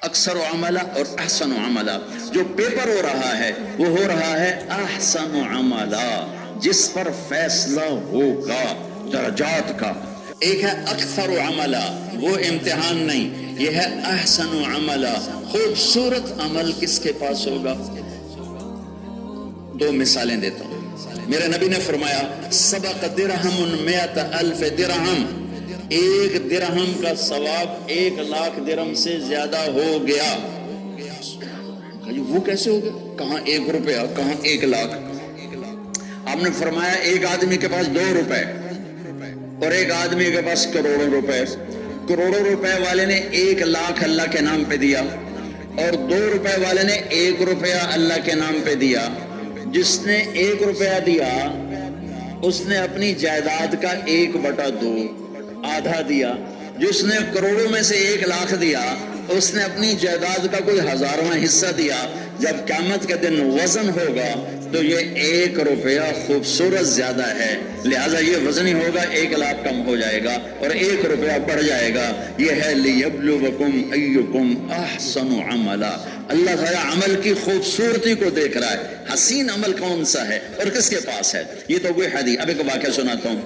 اکثر عملا اور احسن عملا. جو پیپر ہو رہا ہے وہ ہو رہا ہے احسن عملا، جس پر فیصلہ ہوگا درجات کا. ایک ہے اکثر عملا، وہ امتحان نہیں، یہ ہے احسن عملا، خوبصورت عمل کس کے پاس ہوگا. دو مثالیں دیتا ہوں. میرے نبی نے فرمایا سبق درہم مئت الف درہم، ایک درہم کا ثواب 1,00,000 درہم سے زیادہ ہو گیا. وہ کیسے ہو گیا؟ کہاں 1 روپیہ، کہاں 1,00,000. آپ نے فرمایا ایک آدمی کے پاس 2 روپے اور ایک آدمی کے پاس کروڑوں روپے. کروڑوں روپے والے نے 1,00,000 اللہ کے نام پہ دیا اور 2 روپے والے نے 1 روپیہ اللہ کے نام پہ دیا. جس نے 1 روپیہ دیا اس نے اپنی جائیداد کا 1/2 آدھا دیا. جس نے کروڑوں میں سے 1,00,000 دیا اس نے اپنی جائیداد کا کوئی 1000واں حصہ دیا. جب قیامت کے دن وزن ہوگا تو یہ 1 روپیہ خوبصورت زیادہ ہے، لہذا یہ وزنی ہوگا، 1,00,000 کم ہو جائے گا اور 1 روپیہ بڑھ جائے گا. یہ ہے لیبلوکم ایکم احسن عملا. اللہ تعالیٰ عمل کی خوبصورتی کو دیکھ رہا ہے، حسین عمل کون سا ہے اور کس کے پاس ہے. یہ تو کوئی حدیث. اب ایک واقعہ سناتا ہوں.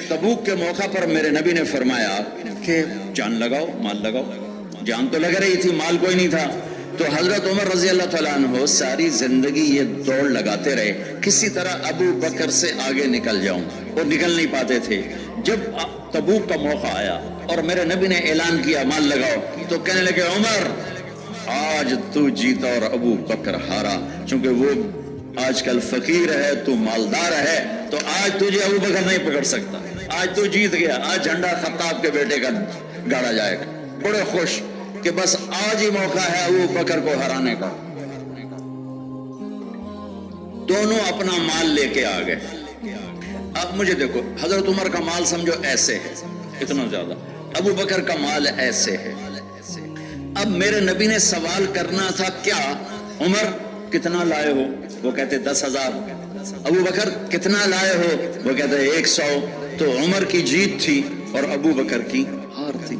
تبوک کے موقع پر میرے نبی نے فرمایا کہ جان لگاؤ، مال لگاؤ. جان تو لگ رہی تھی، مال کوئی نہیں تھا. تو حضرت عمر رضی اللہ تعالیٰ عنہ ساری زندگی یہ دوڑ لگاتے رہے کسی طرح ابو بکر سے آگے نکل جاؤں، اور نکل نہیں پاتے تھے. جب تبوک کا موقع آیا اور میرے نبی نے اعلان کیا مال لگاؤ، تو کہنے لگے عمر آج تو جیتا اور ابو بکر ہارا. چونکہ وہ آج کل فقیر ہے، تو مالدار ہے، تو آج تجھے ابو بکر نہیں پکڑ سکتا. آج تو جیت گیا، آج جھنڈا خطاب کے بیٹے کا گاڑا جائے گا. بڑے خوش کہ بس آج ہی موقع ہے ابو بکر کو ہرانے کا. دونوں اپنا مال لے کے آ گئے. اب مجھے دیکھو، حضرت عمر کا مال سمجھو ایسے ہے، اتنا زیادہ. ابو بکر کا مال ایسے ہے. اب میرے نبی نے سوال کرنا تھا کیا عمر کتنا لائے ہو؟ وہ کہتے 10,000. ابو بکر کتنا لائے ہو؟ وہ کہتے 100. تو عمر کی جیت تھی اور ابو بکر کی ہار تھی.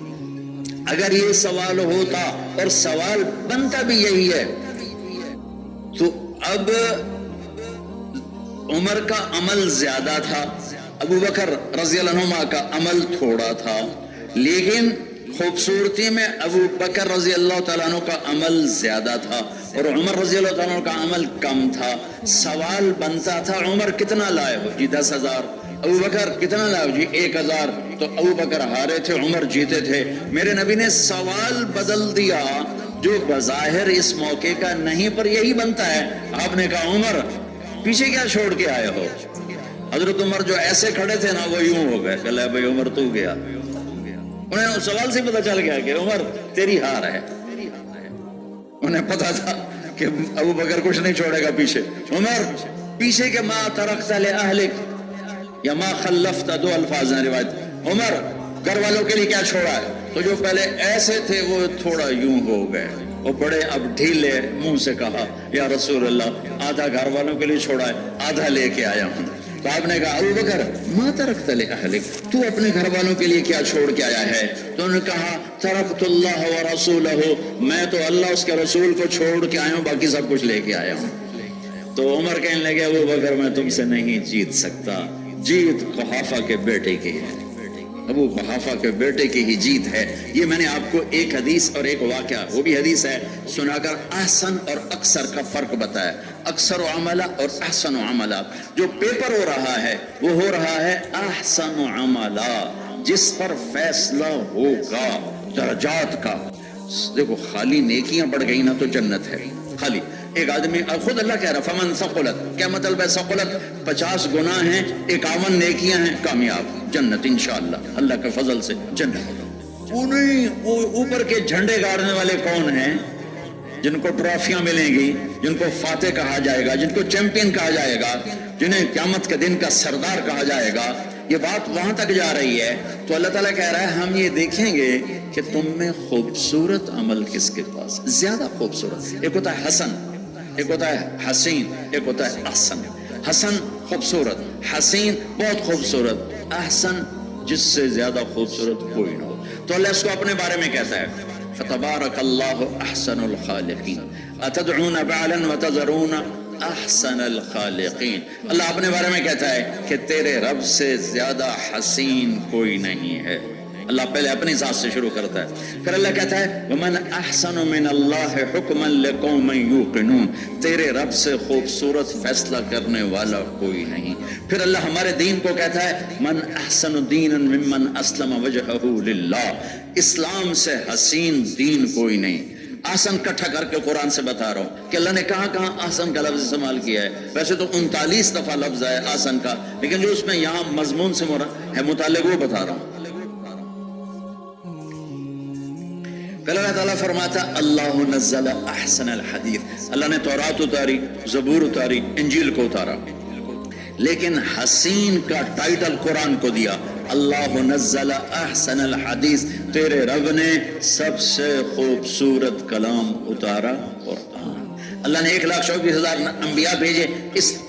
اگر یہ سوال ہوتا اور سوال بنتا بھی یہی ہے، تو اب عمر کا عمل زیادہ تھا، ابو بکر رضی اللہ عنہ کا عمل تھوڑا تھا. لیکن خوبصورتی میں ابو بکر رضی اللہ تعالیٰ عنہ کا عمل زیادہ تھا اور عمر رضی اللہ تعالیٰ عنہ کا عمل کم تھا. سوال بنتا تھا عمر کتنا لائے ہو؟ جی 10,000. ابو بکر کتنا لائے ہو؟ جی 1,000. تو ابو بکر ہارے تھے، عمر جیتے تھے. میرے نبی نے سوال بدل دیا جو بظاہر اس موقع کا نہیں پر یہی بنتا ہے. آپ نے کہا عمر پیچھے کیا چھوڑ کے آئے ہو؟ حضرت عمر جو ایسے کھڑے تھے نا وہ یوں ہو گئے. کہ بھائی عمر تو گیا. انہیں سوال سے پتا چل گیا کہ عمر تیری ہار ہے. انہیں پتا تھا کہ ابو بکر کچھ نہیں چھوڑے گا پیچھے. عمر پیچھے کے ما ترکت لأہلک یا ما خلفت، 2 الفاظ ہیں روایت. عمر گھر والوں کے لیے کیا چھوڑا ہے؟ تو جو پہلے ایسے تھے وہ تھوڑا یوں ہو گئے، وہ بڑے اب ڈھیلے منہ سے کہا یا رسول اللہ آدھا گھر والوں کے لیے چھوڑا ہے، آدھا لے کے آیا ہوں. تو آپ نے کہا ابو بکر ما ترکت لأہلک، تو اپنے گھر والوں کے لیے کیا چھوڑ کے آیا ہے؟ تو انہوں نے کہا ترکت اللہ ورسولہ، میں تو اللہ اس کے رسول کو چھوڑ کے آیا ہوں، باقی سب کچھ لے کے آیا ہوں. تو عمر کہنے لگے ابو بکر میں تم سے نہیں جیت سکتا، جیت قحافہ کے بیٹے کی ہے، ابو قحافہ کے بیٹے کی ہی جیت ہے. یہ میں نے آپ کو ایک حدیث اور ایک واقعہ، وہ بھی حدیث ہے، سنا کر احسن اور اکثر کا فرق بتایا. اکثر عملہ اور احسن عملہ. جو پیپر ہو رہا ہے وہ ہو رہا ہے احسن عملہ، جس پر فیصلہ ہوگا درجات کا. دیکھو خالی نیکیاں بڑھ گئی نا تو جنت ہے. خالی ایک آدمی، خود اللہ کہہ رہا فمن ثقلت، کیا مطلب ہے ثقلت؟ 50 گناہ ہیں، 51 نیکیاں ہیں، کامیاب، جنت انشاءاللہ، اللہ کے فضل سے جنت. وہ اوپر کے جھنڈے گاڑنے والے کون ہیں؟ جن کو ٹرافیاں ملیں گی، جن کو فاتح کہا جائے گا، جن کو چیمپئن کہا جائے گا، جنہیں قیامت کے دن کا سردار کہا جائے گا. یہ بات وہاں تک جا رہی ہے. تو اللہ تعالیٰ کہہ رہا ہے ہم یہ دیکھیں گے کہ تم میں خوبصورت عمل کس کے پاس زیادہ خوبصورت. ایک ہوتا ہے حسن، ایک ہوتا ہے حسین، ایک ہوتا ہے احسن. حسن خوبصورت، حسین بہت خوبصورت، احسن جس سے زیادہ خوبصورت کوئی نہ ہو. تو اللہ اس کو اپنے بارے میں کہتا ہے فتبارک اللہ احسن الخالقین اتدعون بعلا وتذرون احسن الخالقین. اللہ اپنے بارے میں کہتا ہے کہ تیرے رب سے زیادہ حسین کوئی نہیں ہے. اللہ پہلے اپنی ذات سے شروع کرتا ہے، پھر اللہ کہتا ہے وَمَنْ أَحْسَنُ مِنَ اللَّهِ حُكْمًا لِقَوْمٍ يُوقِنُونَ، تیرے رب سے خوبصورت فیصلہ کرنے والا کوئی نہیں. پھر اللہ ہمارے دین کو کہتا ہے مَنْ أَحْسَنُ دِينًا مِمَّنْ أَسْلَمَ وَجْهَهُ لِلَّهِ، اسلام سے حسین دین کوئی نہیں. آسن کٹھا کر کے قرآن سے بتا رہا ہوں کہ اللہ نے کہاں کہاں آسن کا لفظ استعمال کیا ہے. ویسے تو 39 دفعہ لفظ ہے آسن کا، لیکن جو اس میں یہاں مضمون سے ہے متعلق وہ بتا رہا ہوں. پھر اللہ تعالیٰ فرماتا اللہ نزل احسن الحدیث، اللہ نے تورات اتاری، زبور اتاری، انجیل کو اتارا، لیکن حسین کا ٹائٹل قرآن کو دیا. اللہ نزل احسن الحدیث، تیرے رب نے سب سے خوبصورت کلام اتارا قرآن. اللہ نے 1,24,000 انبیاء بھیجے.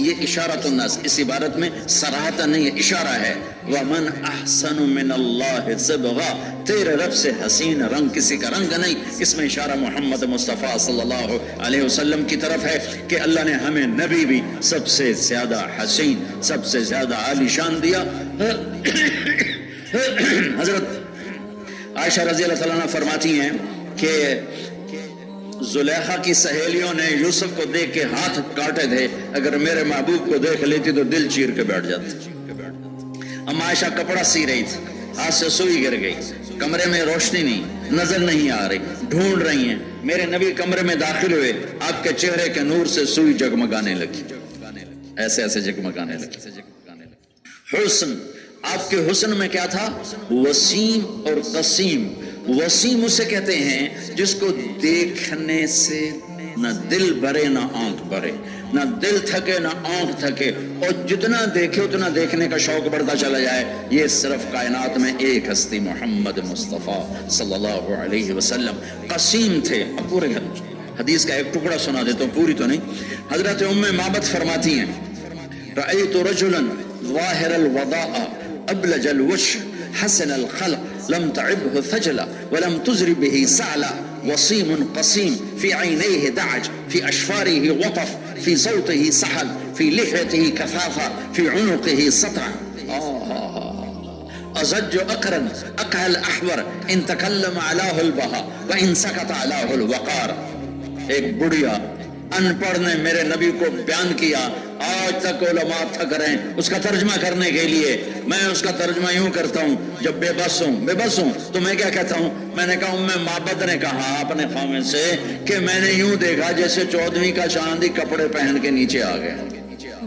یہ اشارۃ الناس، اس عبارت میں صراحت نہیں ہے، اشارہ ہے. وَمَنْ أَحْسَنُ مِنَ اللَّهِ صِبْغًا، تیرے رب سے حسین رنگ کسی کا رنگ نہیں. اس میں اشارہ محمد مصطفیٰ صلی اللہ علیہ وسلم کی طرف ہے کہ اللہ نے ہمیں نبی بھی سب سے زیادہ حسین، سب سے زیادہ عالی شان دیا. حضرت عائشہ رضی اللہ تعالیٰ عنہ فرماتی ہیں کہ زلیخا کی سہیلیوں نے یوسف کو دیکھ کے ہاتھ کاٹے تھے، اگر میرے محبوب کو دیکھ لیتی تو دل چیر کے بیٹھ جاتی. اما عائشہ کپڑا سی رہی تھی، ہاتھ سے سوئی گر گئی، کمرے میں روشنی نہیں، نظر نہیں آ رہی، ڈھونڈ رہی ہیں. میرے نبی کمرے میں داخل ہوئے، آپ کے چہرے کے نور سے سوئی جگمگانے لگی، ایسے ایسے جگمگانے لگی. حسن، آپ کے حسن میں کیا تھا؟ وسیم اور قسیم. وسیم اسے کہتے ہیں جس کو دیکھنے سے نہ دل بھرے نہ آنکھ بھرے، نہ دل تھکے نہ آنکھ تھکے، اور جتنا دیکھے اتنا دیکھنے کا شوق بڑھتا چلا جائے. یہ صرف کائنات میں ایک ہستی محمد مصطفیٰ صلی اللہ علیہ وسلم. قسیم تھے. اب پورے حدیث کا ایک ٹکڑا سنا دیتا ہوں، پوری تو نہیں. حضرت ام معبد فرماتی ہیں رأیت رجلا ظاہر الوضاء ابلج الوجه حسن الخلق لم تعبه ثجلا ولم تزر به سعلا وصيم قصيم في عينيه دعج في أشفاره وطف في صوته سحل في لحيته كثافة في عنقه سطع أزج أقرن أقع الأحور إن تكلم علاه البهاء وإن سكت علاه الوقار. ایک بڑھیا ان پڑھ نے میرے نبی کو بیان کیا، آج تک علماء تھک رہے ہیں اس کا ترجمہ کرنے کے لیے. میں اس کا ترجمہ یوں کرتا ہوں، جب بے بس ہوں تو میں کیا کہتا ہوں؟ میں نے کہا ام معبد نے کہا اپنے خامد سے کہ میں نے یوں دیکھا جیسے 14ویں کا چاند ہی کپڑے پہن کے نیچے آ گیا.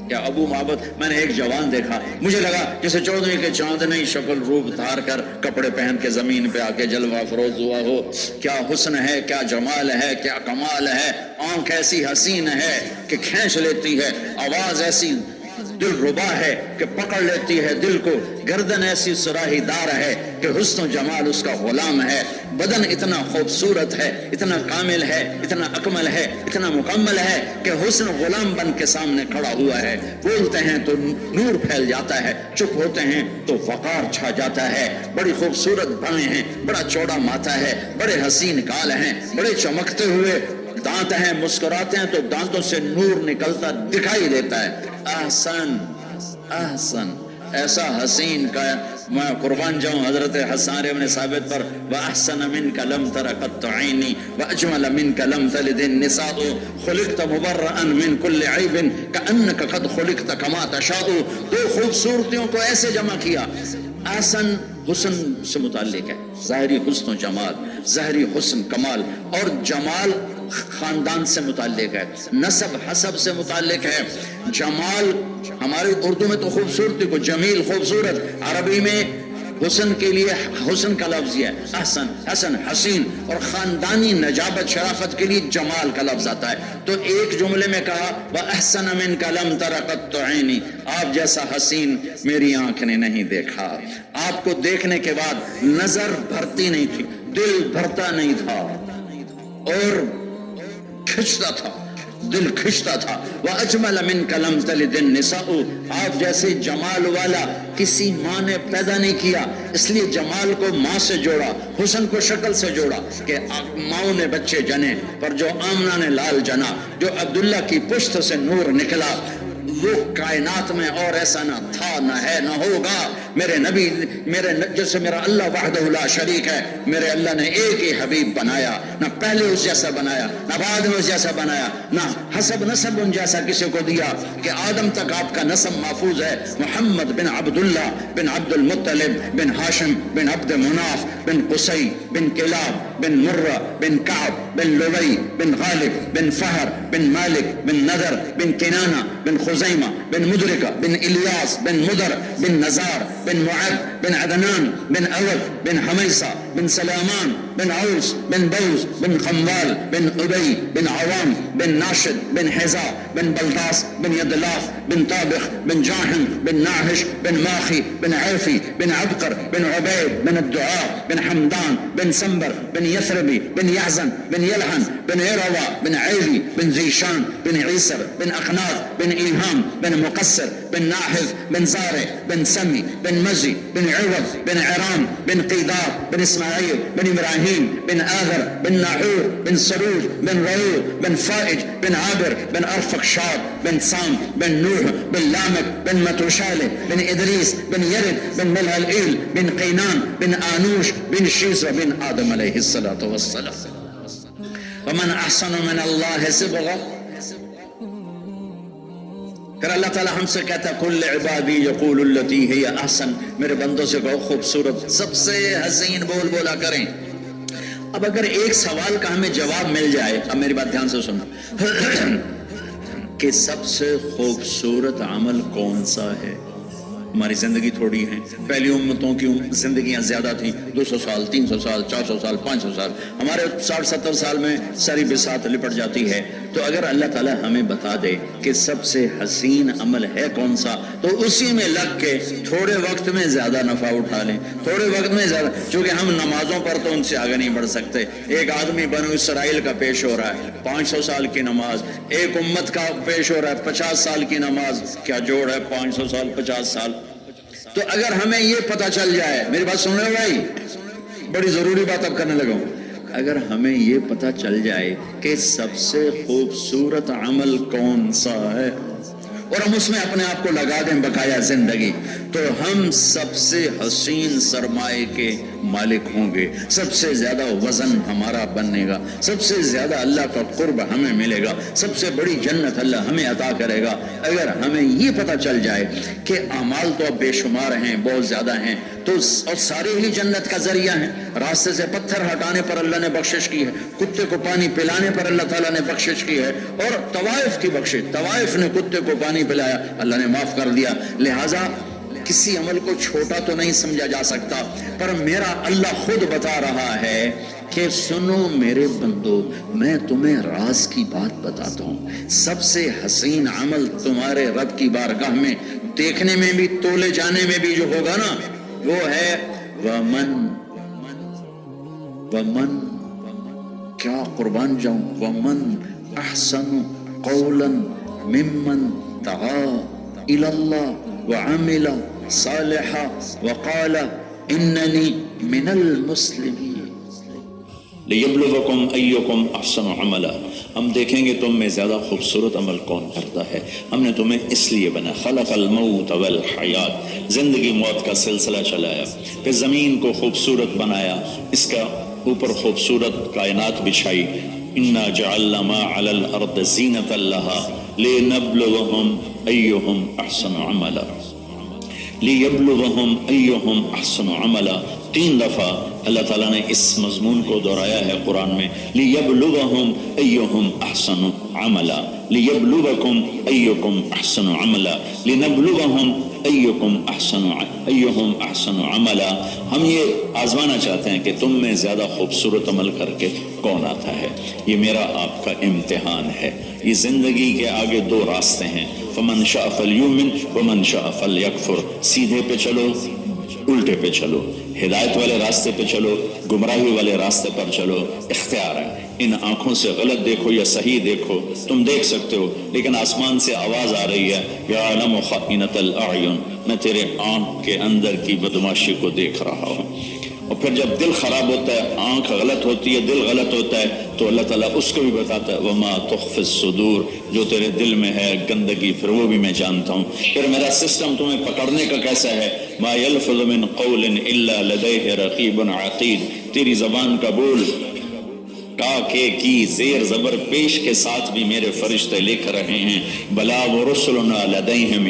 کیا ابو معبد، میں نے ایک جوان دیکھا، مجھے لگا جیسے 14ویں کے چاند نے شکل روپ دھار کر کپڑے پہن کے زمین پہ آ کے جلوہ فروز ہوا ہو. کیا حسن ہے، کیا جمال ہے، کیا کمال ہے. آنکھ ایسی حسین ہے کہ کھینچ لیتی ہے، آواز ایسی دل ربا ہے کہ پکڑ لیتی ہے دل کو، گردن ایسی سراہی دار ہے کہ حسن و جمال اس کا غلام ہے. بدن اتنا خوبصورت ہے، اتنا کامل ہے، اتنا اکمل ہے، اتنا مکمل ہے کہ حسن غلام بن کے سامنے کھڑا ہوا ہے. بولتے ہیں تو نور پھیل جاتا ہے، چپ ہوتے ہیں تو وقار چھا جاتا ہے. بڑی خوبصورت بھائیں ہیں، بڑا چوڑا ماتھا ہے، بڑے حسین گال ہیں، بڑے چمکتے ہوئے دانت ہیں، مسکراتے ہیں تو دانتوں سے نور نکلتا دکھائی دیتا ہے. احسن احسن، ایسا حسین کا میں قربان جاؤں حضرت حسان ابن ثابت پر. وَأَحْسَنَ مِنْكَ لَمْ تَرَ قَطُّ عَيْنِي وَأَجْمَلَ مِنْكَ لَمْ تَلِدِ النِّسَاءُ خُلِقْتَ مُبَرَّأً مِنْ كُلِّ عَيْبٍ كَأَنَّكَ قَدْ خُلِقْتَ كَمَا تَشَاءُ. دو خوبصورتیوں کو ایسے جمع کیا. احسن حسن سے متعلق ہے، ظاہری حسن و جمال، ظاہری حسن کمال، اور جمال خاندان سے متعلق ہے، نسب حسب سے متعلق ہے. جمال ہمارے اردو میں تو خوبصورتی کو جمیل، خوبصورت، عربی میں حسن کے لیے حسن کا لفظ ہے احسن، حسن حسین، اور خاندانی نجابت شرافت کے لیے جمال کا لفظ آتا ہے. تو ایک جملے میں کہا وَأَحْسَنَ مِنْكَ لَمْ تَرَ قَطُّ عَيْنِي، آپ جیسا حسین میری آنکھ نے نہیں دیکھا. آپ کو دیکھنے کے بعد نظر بھرتی نہیں تھی، دل بھرتا نہیں تھا اور کھچتا تھا. دل کھنچتا تھا. وَأَجْمَلَ مِنْكَ لَمْ تَلِدِ النِّسَاءُ، آپ جیسے جمال والا کسی ماں نے پیدا نہیں کیا. اس لیے جمال کو ماں سے جوڑا، حسن کو شکل سے جوڑا کہ ماؤں نے بچے جنے، پر جو آمنہ نے لال جنا، جو عبداللہ کی پشت سے نور نکلا، وہ کائنات میں اور ایسا نہ تھا، نہ ہے، نہ ہوگا. میرے نبی جیسے میرا اللہ وحدہ لا شریک ہے، میرے اللہ نے ایک ہی حبیب بنایا، نہ پہلے اس جیسا بنایا، نہ بعد میں اس جیسا بنایا، نہ حسب نسب ان جیسا کسی کو دیا کہ آدم تک آپ کا نسب محفوظ ہے. محمد بن عبداللہ بن عبد المطلب بن ہاشم بن عبد مناف بن قصی بن کلاب بن مرہ بن کعب بن لوی بن غالب بن فہر بن مالک بن نذر بن کنانہ بن خزیمہ بن مدرکہ بن الیاس بن مدر بن نزار بن معد بن عدنان بن اود بن حمیسہ بن سلامان بن عوس بن بوز بن خموال بن ابی بن عوام بن ناشد بن حزا بن بلداس بن یدلاف بن طابخ بن جاحن بن ناحش بن ماخی بن عیفی بن عبقر بن عبید بن الدعاء بن حمدان بن سنبر بن یثربی بن یحزن بن یلحن بن عروہ بن عیلی بن زیشان بن عیسر بن اخناق بن ایہام بن مقصر بن ناحذ بن زارع بن سمی بن مزی بن عوض بن عرام بن قیدار بن اسماعیل بن ابراہیم بن آذر بن ناحور بن سروج بن رعور بن فائج بن عابر بن ارفقشاد بن سام بن نوح بن لامک بن متوشالہ بن ادریس بن یرد بن ملہلئیل بن قینان بن آنوش بن شیز بن آدم علیہ السلام. ومن احسن من اللہ صبغہ. پھر اللہ تعالیٰ ہم سے کہتا ہے کل عبادی یقول التی ہی احسن، میرے بندوں سے کہو خوبصورت سب سے حسین بول بولا کریں. اب اگر ایک سوال کا ہمیں جواب مل جائے، اب میری بات دھیان سے سنو کہ سب سے خوبصورت عمل کون سا ہے؟ ہماری زندگی تھوڑی ہے، پہلی امتوں کی زندگیاں زیادہ تھیں، 200 سال 300 سال 400 سال 500 سال، ہمارے 60-70 سال میں ساری بساط لپٹ جاتی ہے. تو اگر اللہ تعالیٰ ہمیں بتا دے کہ سب سے حسین عمل ہے کون سا، تو اسی میں لگ کے تھوڑے وقت میں زیادہ نفع اٹھا لیں، تھوڑے وقت میں زیادہ، چونکہ ہم نمازوں پر تو ان سے آگے نہیں بڑھ سکتے. ایک آدمی بنو اسرائیل کا پیش ہو رہا ہے 500 سال کی نماز، ایک امت کا پیش ہو رہا ہے 50 سال کی نماز، کیا جوڑ ہے 500 سال 50 سال. تو اگر ہمیں یہ پتہ چل جائے، میری بات سن رہے ہو بھائی، بڑی ضروری بات اب کرنے لگا ہوں، اگر ہمیں یہ پتہ چل جائے کہ سب سے خوبصورت عمل کون سا ہے اور ہم اس میں اپنے آپ کو لگا دیں بقایا زندگی، تو ہم سب سے حسین سرمایے کے مالک ہوں گے، سب سے زیادہ وزن ہمارا بننے گا، سب سے زیادہ اللہ کا قرب ہمیں ملے گا، سب سے بڑی جنت اللہ ہمیں عطا کرے گا. اگر ہمیں یہ پتہ چل جائے کہ اعمال تو اب بے شمار ہیں، بہت زیادہ ہیں، تو اور سارے ہی جنت کا ذریعہ ہیں. راستے سے پتھر ہٹانے پر اللہ نے بخشش کی ہے، کتے کو پانی پلانے پر اللہ تعالیٰ نے بخشش کی ہے، اور طوائف کی بخشش، طوائف نے کتے کو پانی پلایا، اللہ نے معاف کر دیا. لہٰذا کسی عمل کو چھوٹا تو نہیں سمجھا جا سکتا، پر میرا اللہ خود بتا رہا ہے کہ سنو میرے بندو، میں تمہیں راز کی بات بتاتا ہوں. سب سے حسین عمل تمہارے رب کی بارگاہ میں دیکھنے میں بھی، تولے جانے میں بھی جو ہوگا نا، وہ ہے ومن کیا قربان جاؤں، ومن احسن قولا ممن دعا الی اللہ وعمل صالحا وقال اننی من المسلمین. لیبلوکم ایکم احسن عملا، ہم دیکھیں گے تم میں زیادہ خوبصورت عمل کون کرتا ہے. ہم نے تمہیں اس لیے بنا، خلق الموت والحیات، زندگی موت کا سلسلہ چلایا، پھر زمین کو خوبصورت بنایا، اس کا اوپر خوبصورت کائنات بچھائی. انا جعلنا ما علی الارض زینۃ لها لنبلوہم ایہم احسن عملا. لیبلوہم ایہم احسن عملا، 3 دفعہ اللہ تعالیٰ نے اس مضمون کو دہرایا ہے قرآن میں. لیبلوہم ایہم احسن عملا، لیبلوکم ایکم احسن عملا، لنبلوہم ایکم احسن عملا. ہم یہ آزمانا چاہتے ہیں کہ تم میں زیادہ خوبصورت عمل کر کے کون آتا ہے. یہ میرا آپ کا امتحان ہے. یہ زندگی کے آگے 2 راستے ہیں، فمن شاء فلیؤمن ومن شاء فلیکفر. سیدھے پہ چلو، الٹے پہ چلو، ہدایت والے راستے پہ چلو، گمراہی والے راستے پر چلو، اختیار ہے. ان آنکھوں سے غلط دیکھو یا صحیح دیکھو، تم دیکھ سکتے ہو، لیکن آسمان سے آواز آ رہی ہے یعلم خائنۃ الاعین، میں تیرے آنکھ کے اندر کی بدماشی کو دیکھ رہا ہوں۔ اور پھر جب دل خراب ہوتا ہے، آنکھ غلط ہوتی ہے، دل غلط ہوتا ہے، تو اللہ تعالیٰ اس کو بھی بتاتا ہے وما تخفی الصدور، جو تیرے دل میں ہے گندگی پھر وہ بھی میں جانتا ہوں۔ پھر میرا سسٹم تمہیں پکڑنے کا کیسا ہے، ما یلفظ من قول الا لدیہ رقیب عتید، تیری زبان کا بول کا کے کی زیر زبر پیش کے ساتھ بھی میرے فرشتے لکھ رہے ہیں، بلا ورسلنا لدیہم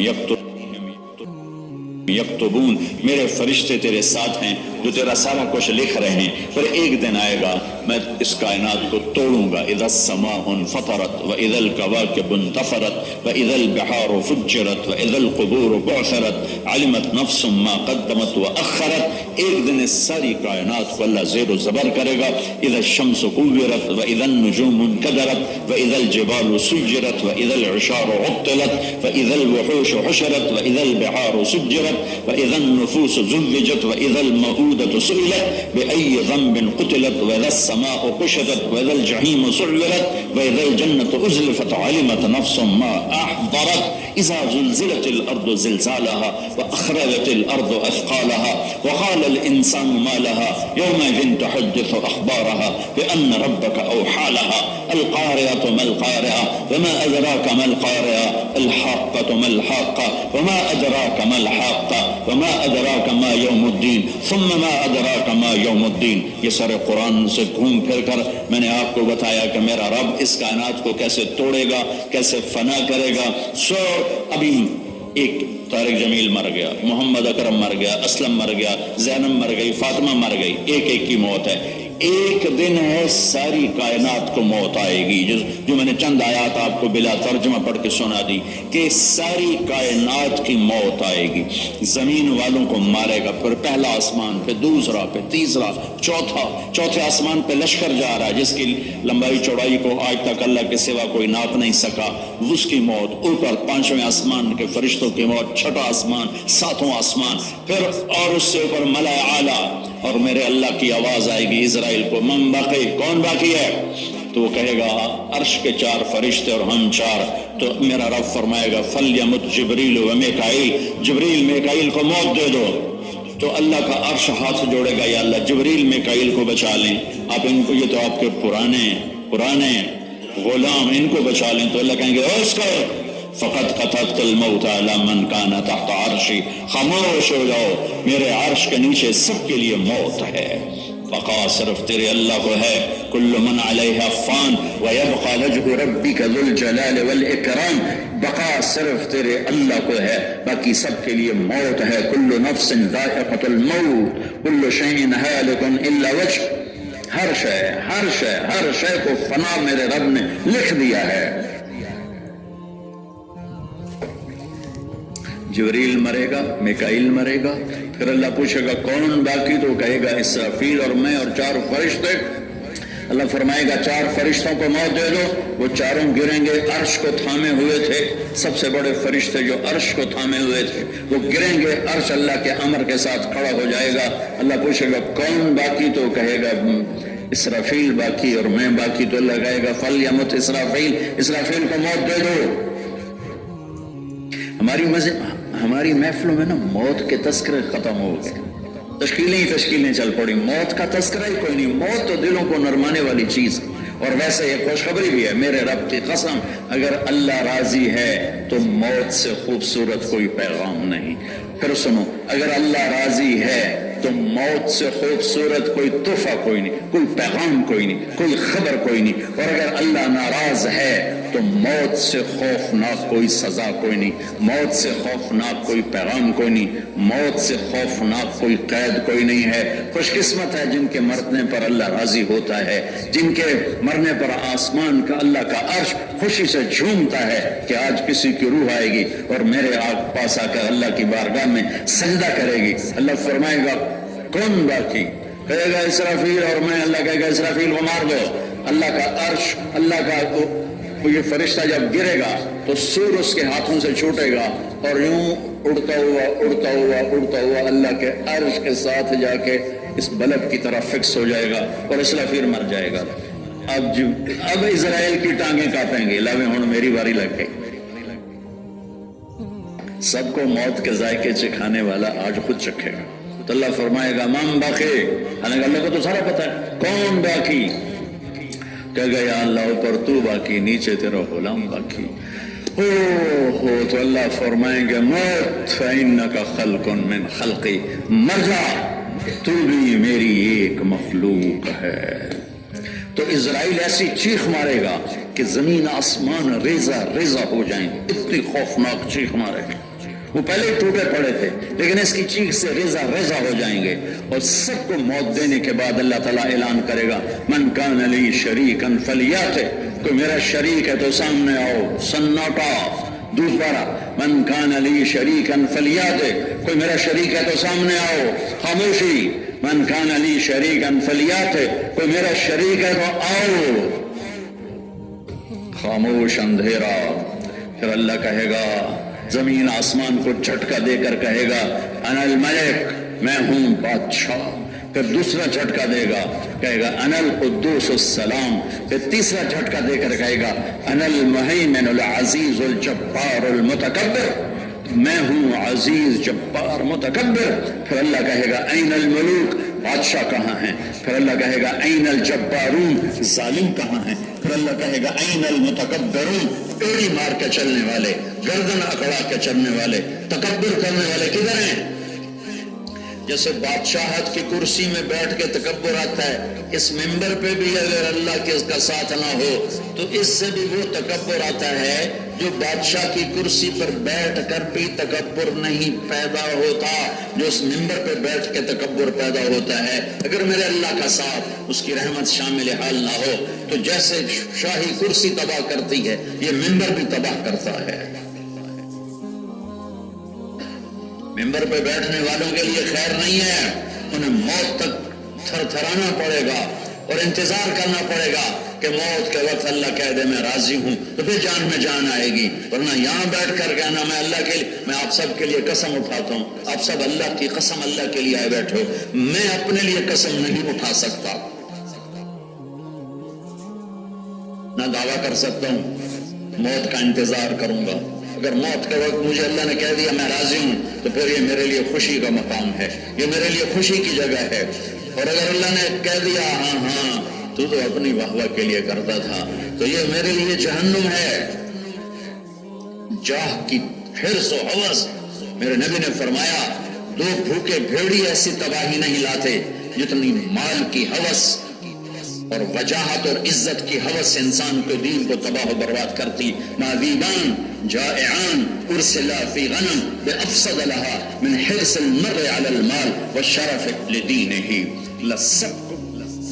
یکتبون، میرے فرشتے تیرے ساتھ ہیں جو تیرا سارا کچھ لکھ رہے ہیں۔ پھر ایک دن آئے گا میں اس کائنات کو توڑوں گا، اذا السماء انفطرت واذا الكواكب انتفرت واذا البحار فجرت واذا القبور بعثرت علمت نفس ما قدمت واخرت، ایک دن اس ساری کائنات کو اللہ زیر و زبر کرے گا، اذا الشمس كورت واذا النجوم انكدرت واذا الجبال سجرت واذا العشار عطلت واذا الوحوش حشرت واذا البحار سجرت وإذا النفوس زوجت وإذا الموءودة سئلت بأي ذنب قتلت وإذا السماء كشطت وإذا الجحيم سعرت وإذا الجنة أزلفت علمت نفس ما أحضرت إذا زلزلت الأرض زلزالها وأخرجت الأرض أثقالها وقال الإنسان ما لها يومئذ تحدث أخبارها بأن ربك أوحى لها القارعة ما القارعة وما أدراك ما القارعة الحاقة ما الحاقة وما أدراك ما الحاقة وما أدراك ما يوم الدين ثم ما أدراك ما يوم الدين۔ یہ سارے قرآن سے گھوم پھر کر میں نے آپ کو بتایا کہ میرا رب اس کائنات کو کیسے توڑے گا، کیسے فنا کرے گا۔ سو ابھی ایک طارق جمیل مر گیا، محمد اکرم مر گیا، اسلم مر گیا، زینب مر گئی، فاطمہ مر گئی، ایک ایک کی موت ہے۔ ایک دن ہے ساری کائنات کو موت آئے گی، جو میں نے چند آیات آپ کو بلا ترجمہ پڑھ کے سنا دی کہ ساری کائنات کی موت آئے گی، زمین والوں کو مارے گا، پھر پہلا آسمان، پھر دوسرا، پھر تیسرا، چوتھے آسمان پہ لشکر جا رہا ہے جس کی لمبائی چوڑائی کو آج تک اللہ کے سوا کوئی ناپ نہیں سکا، اس کی موت، اوپر پانچویں آسمان کے فرشتوں کی موت، چھٹا آسمان، ساتواں آسمان، پھر اور اس سے اوپر ملائے اعلیٰ، اور میرے اللہ کی آواز آئے گی اسرائیل کو، من باقی، کون باقی ہے؟ تو وہ کہے گا عرش کے 4 فرشتے اور ہم 4، تو میرا رب فرمائے گا فلیمت جبریل و میکائیل، جبریل میکائیل کو موت دے دو۔ تو اللہ کا عرش ہاتھ جوڑے گا، یا اللہ جبریل میکائیل کو بچا لیں، آپ ان کو، یہ تو آپ کے پرانے غلام، ان کو بچا لیں۔ تو اللہ کہیں گے اس کو فقط قطعت الموت علی من کان تحت عرشی، خاموش ہو جاؤ، میرے عرش کے نیچے سب کے لیے موت ہے، بقا صرف تیرے اللہ کو ہے، کل من علیہا فان ویبقى وجہ ربک ذو الجلال والاکرام، بقا صرف تیرے اللہ کو ہے، باقی سب کے لیے موت ہے، کل نفس ذائقۃ الموت کل شیء ہالک الا وجہ، ہر شے کو فنا میرے رب نے لکھ دیا ہے۔ جبریل مرے گا، میکائیل مرے گا، پھر اللہ پوچھے گا کون باقی، تو کہے گا اسرافیل اور میں اور 4 فرشتے۔ اللہ فرمائے گا 4 فرشتوں کو موت دے دو، وہ چاروں گریں گے، عرش کو تھامے ہوئے تھے، سب سے بڑے فرشتے جو عرش کو تھامے ہوئے تھے وہ گریں گے، عرش اللہ کے امر کے ساتھ کھڑا ہو جائے گا۔ اللہ پوچھے گا کون باقی، تو کہے گا اسرافیل باقی اور میں باقی، تو اللہ کہے گا فلیمت اسرافیل کو موت دے دو۔ ہماری محفلوں میں نا موت کے تذکرے ختم ہو گئے، تشکیلیں چل پڑی، موت کا تذکرہ ہی کوئی نہیں۔ موت تو دلوں کو نرمانے والی چیز، اور ویسے ایک خوشخبری بھی ہے، میرے رب کی قسم اگر اللہ راضی ہے تو موت سے خوبصورت کوئی پیغام نہیں۔ پھر سنو، اگر اللہ راضی ہے تو موت سے خوبصورت کوئی تحفہ کوئی نہیں، کوئی پیغام کوئی نہیں، کوئی خبر کوئی نہیں، اور اگر اللہ ناراض ہے تو موت سے خوفناک کوئی سزا کوئی نہیں، موت سے خوفناک کوئی پیغام کوئی نہیں، موت سے خوفناک کوئی قید کوئی نہیں ہے۔ خوش قسمت ہے جن کے مرنے پر اللہ راضی ہوتا ہے، جن کے مرنے پر آسمان کا اللہ کا عرش خوشی سے جھومتا ہے کہ آج کسی کی روح آئے گی اور میرے پاس آ کر اللہ کی بارگاہ میں سجدہ کرے گی۔ اللہ فرمائے گا کون باقی، کہے گا اسرافیل اور میں، اللہ کہے گا اسرافیل کو مار دو۔ اللہ کا عرش، اللہ کا یہ فرشتہ جب گرے گا تو سور اس کے ہاتھوں سے چھوٹے گا اور یوں اڑتا ہوا اللہ کے عرش کے ساتھ جا کے اس بلب کی طرف فکس ہو جائے گا اور اسرافیل مر جائے گا۔ اب اسرائیل کی ٹانگیں کاپیں گے، لویں ہوں میری باری لگ گئی۔ سب کو موت کے ذائقے چکھانے والا آج خود چکھے گا۔ تو اللہ فرمائے گا من باقی، حالانکہ اللہ کو تو سارا پتا ہے کون باقی، کہے گا یا اللہ اوپر تو باقی، نیچے تیرا غلام باقی۔ ہو تو اللہ فرمائیں گے موت فإنک خلق من خلقی، مر جا تو بھی میری ایک مخلوق ہے۔ تو اسرائیل ایسی چیخ مارے گا کہ زمین آسمان ریزہ ریزہ ہو جائیں گے، اتنی خوفناک چیخ مارے گا۔ وہ پہلے ہی ٹوٹے پڑے تھے لیکن اس کی چیخ سے ریزہ ریزہ ہو جائیں گے، اور سب کو موت دینے کے بعد اللہ تعالیٰ اعلان کرے گا من کان لی شریکا فلیات، کوئی میرا شریک ہے تو سامنے آؤ، سناٹا۔ دوسرا من کان لی شریکا فلیات، کوئی میرا شریک ہے تو سامنے آؤ، خاموشی۔ من کان لی شریکا فلیات، کوئی میرا شریک ہے تو آؤ، خاموش اندھیرا۔ پھر اللہ کہے گا، زمین آسمان کو جھٹکا دے کر کہے گا انا الملک، میں ہوں بادشاہ۔ پھر دوسرا جھٹکا دے گا، کہے گا انا القدوس السلام۔ پھر تیسرا جھٹکا دے کر کہے گا انا المہیمن العزیز الجبار المتکبر، میں ہوں عزیز جبار متکبر۔ پھر اللہ کہے گا این الملوک، بادشاہ کہاں ہیں؟ پھر اللہ کہے گا این الجبارون، ظالم کہاں ہیں؟ پھر اللہ کہے گا این المتکبرون، پیڑی مار کے چلنے والے، گردن اکڑا کے چلنے والے، تکبر کرنے والے کدھر ہیں؟ جیسے بادشاہت کی کرسی میں بیٹھ کے تکبر آتا ہے، اس ممبر پہ بھی اگر اللہ کے اس کا ساتھ نہ ہو تو اس سے بھی وہ تکبر آتا ہے جو بادشاہ کی کرسی پر بیٹھ کر بھی تکبر نہیں پیدا ہوتا، جو اس ممبر پہ بیٹھ کے تکبر پیدا ہوتا ہے۔ اگر میرے اللہ کا ساتھ، اس کی رحمت شامل حال نہ ہو تو جیسے شاہی کرسی تباہ کرتی ہے یہ ممبر بھی تباہ کرتا ہے۔ ممبر پہ بیٹھنے والوں کے لیے خیر نہیں ہے، انہیں موت تک تھر تھرانا پڑے گا اور انتظار کرنا پڑے گا کہ موت کے وقت اللہ کہہ دے میں راضی ہوں، تو پھر جان میں جان آئے گی۔ ورنہ یہاں بیٹھ کر کہنا میں اللہ کے لیے، میں آپ سب کے لیے قسم اٹھاتا ہوں، آپ سب اللہ کی قسم اللہ کے لیے آئے بیٹھو، میں اپنے لیے قسم نہیں اٹھا سکتا، نہ دعویٰ کر سکتا ہوں، موت کا انتظار کروں گا۔ اگر موت کے وقت مجھے اللہ نے کہہ دیا میں راضی ہوں تو پھر یہ میرے لیے خوشی کا مقام ہے، یہ میرے لیے خوشی کی جگہ ہے۔ اور اگر اللہ نے کہہ دیا ہاں تو اپنی واہ واہ کے لیے کرتا تھا تو یہ میرے لیے جہنم ہے۔ جاہ کی حرص و ہوس، میرے نبی نے فرمایا دو بھوکے بھیڑی ایسی تباہی نہیں لاتے جتنی مال کی ہوس اور وجاہت اور عزت کی ہوس انسان کو دین کو تباہ و برباد کرتی۔ معذیبان جائعان ارسلا فی غنم بافسد لها من حرص المرء علی المال والشرف لدینہ۔ اللہ سب کو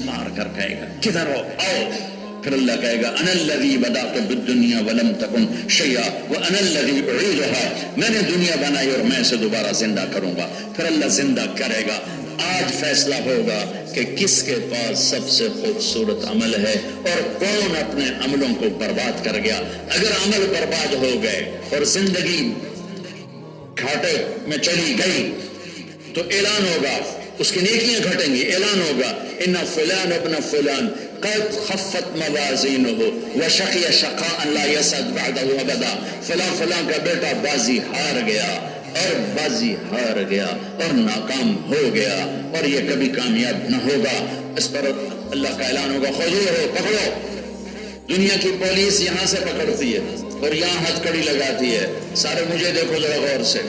مار کر کہے گا کدھر ہو آؤ، پھر اللہ کہے گا انا الذی بدأت بالدنیا ولم تکن شیئا وانا الذی اعیدها، میں نے دنیا بنائی اور میں اسے دوبارہ زندہ کروں گا۔ پھر اللہ زندہ کرے گا۔ آج فیصلہ ہوگا کہ کس کے پاس سب سے خوبصورت عمل ہے اور کون اپنے عملوں کو برباد کر گیا۔ اگر عمل برباد ہو گئے اور زندگی گھاٹے میں چلی گئی تو اعلان ہوگا، اس کی نیکیاں گھٹیں گی، اعلان ہوگا ان فلان ابن فلان قد خفت موازینہ وشقی شقاء لا یسعد بعدہ ابدا، فلاں فلاں کا بیٹا بازی ہار گیا اور بازی ہار گیا اور ناکام ہو گیا اور یہ کبھی کامیاب نہ ہوگا۔ اس پر اللہ کا اعلان ہوگا خذوہ، پکڑو۔ دنیا کی پولیس یہاں سے پکڑتی ہے اور یہاں ہتھ کڑی لگاتی ہے، سارے مجھے دیکھو ذرا غور سے،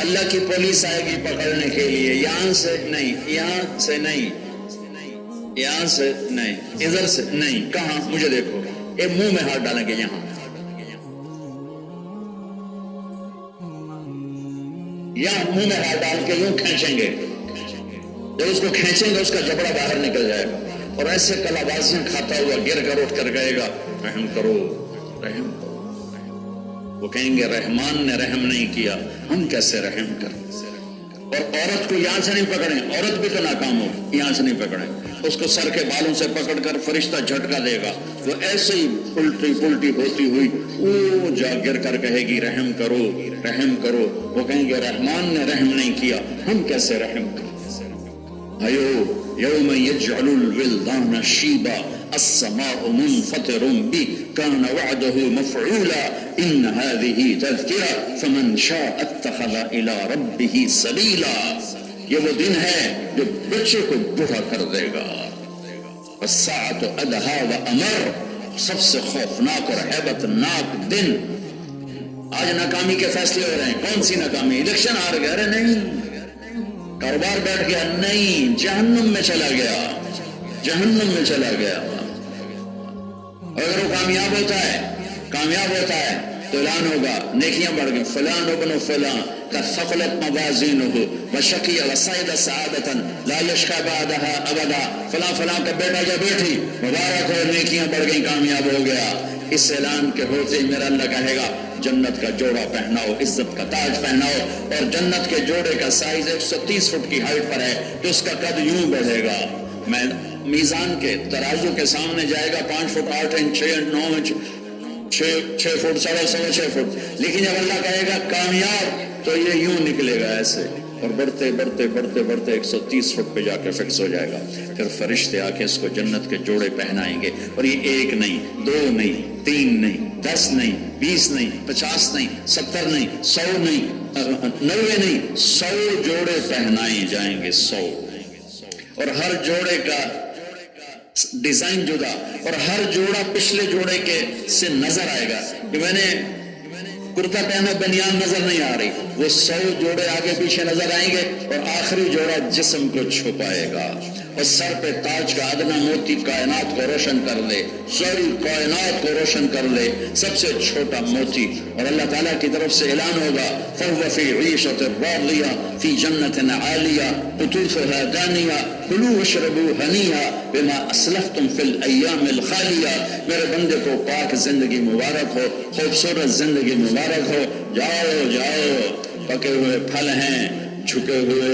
اللہ کی پولیس آئے گی پکڑنے کے لیے، یہاں سے نہیں، یہاں سے نہیں، یہاں سے نہیں، ادھر سے نہیں، کہاں؟ مجھے دیکھو، یہ منہ میں ہاتھ ڈالیں گے، یہاں منہ میں ہاتھ ڈال کے یوں کھینچیں گے، جب اس کو کھینچیں گے اس کا جبڑا باہر نکل جائے گا اور ایسے کلا بازیاں کھاتا ہوا گر کر اٹھ کر کہے گا رحم کرو، رحم کرو۔ وہ کہیں گے رحمان نے رحم نہیں کیا، ہم کیسے رحم کریں؟ اور عورت کو یہاں سے نہیں پکڑیں، عورت بھی تو ناکام ہو، یہاں سے نہیں پکڑیں، اس کو سر کے بالوں سے پکڑ کر فرشتہ جھٹکا دے گا، وہ ایسے ہی پلٹی پلٹی ہوتی ہوئی او جا گر کر کہے گی رحم کرو، رحم کرو۔ وہ کہیں گے رحمان نے رحم نہیں کیا، ہم کیسے رحم کریں؟ ایو یوم یجعل الولدان شیبا السماء منفطر به كان وعده مفعولا ان هذه تذکرہ فمن شاء اتخذ الى ربه سبیلا. یہ وہ دن ہے جو بچے کو بوڑھا کر دے گا. والساعة ادہا وامر، سب سے خوفناک اور ہیبت ناک دن. آج ناکامی کے فیصلے ہو رہے ہیں. کون سی ناکامی؟ الیکشن ہار گیا؟ ارے نہیں. کاروبار بیٹھ گیا؟ نہیں. جہنم میں چلا گیا، جہنم میں چلا گیا. اور اگر وہ کامیاب ہوتا ہے تو اعلان ہوگا، نیکیاں بڑھ گئیں. فلان ابن فلان کا ثقلت موازینہ وشقی وسعد سعادۃ لا یشقی بعدها ابدا. فلاں فلاں کا بیٹا یا بیٹی مبارک ہو، نیکیاں بڑھ گئیں، کامیاب ہو گیا. اس اعلان کے ہوتے ہی میرا اللہ کہے گا جنت کا جوڑا پہناؤ، عزت کا تاج پہناؤ. اور جنت کے جوڑے کا سائز 130 فٹ کی ہائٹ پر ہے تو اس کا قد یوں بڑھے گا. میں میزان کے ترازو کے سامنے جائے گا 5 feet 8 inch 6 inch 9 inch 6 feet 6.5 feet. لیکن جب اللہ کہے گا کامیاب تو یہ یوں نکلے گا ایسے، اور بڑھتے بڑھتے بڑھتے بڑھتے 130 فٹ پہ جا کے فکس ہو جائے گا. پھر فرشتے آ کے اس کو جنت کے جوڑے پہنائیں گے. اور یہ 1 نہیں 2 نہیں 3 نہیں 10 نہیں 20 نہیں 50 نہیں 70 نہیں 100 نہیں 90 نہیں 100 جوڑے پہنائے جائیں گے. 100. اور ہر جوڑے کا ڈیزائن جدا، اور ہر جوڑا پچھلے جوڑے کے سے نظر آئے گا. کہ میں نے کرتا پہنا بنیان نظر نہیں آ رہی، وہ 100 جوڑے آگے پیچھے نظر آئیں گے. اور آخری جوڑا جسم کو چھپائے گا. اور سر پہ تاج کا ادنا موتی کائنات کو روشن کر لے، ساری کائنات کو روشن کر لے، سب سے چھوٹا موتی. اور اللہ تعالیٰ کی طرف سے اعلان ہوگا فَهُوَ فِي عِيشَةٍ رَاضِيَةٍ فِي جَنَّةٍ عَالِيَةٍ قُطُوفُهَا دَانِيَةٌ كُلُوا وَاشْرَبُوا هَنِيًّا بِمَا أَسْلَفْتُمْ فِي الْأَيَّامِ الْخَالِيَةِ. میرے بندے کو پاک زندگی مبارک ہو، خوبصورت زندگی مبارک ہو. جاؤ جاؤ، پکے ہوئے پھل ہیں، جھکے ہوئے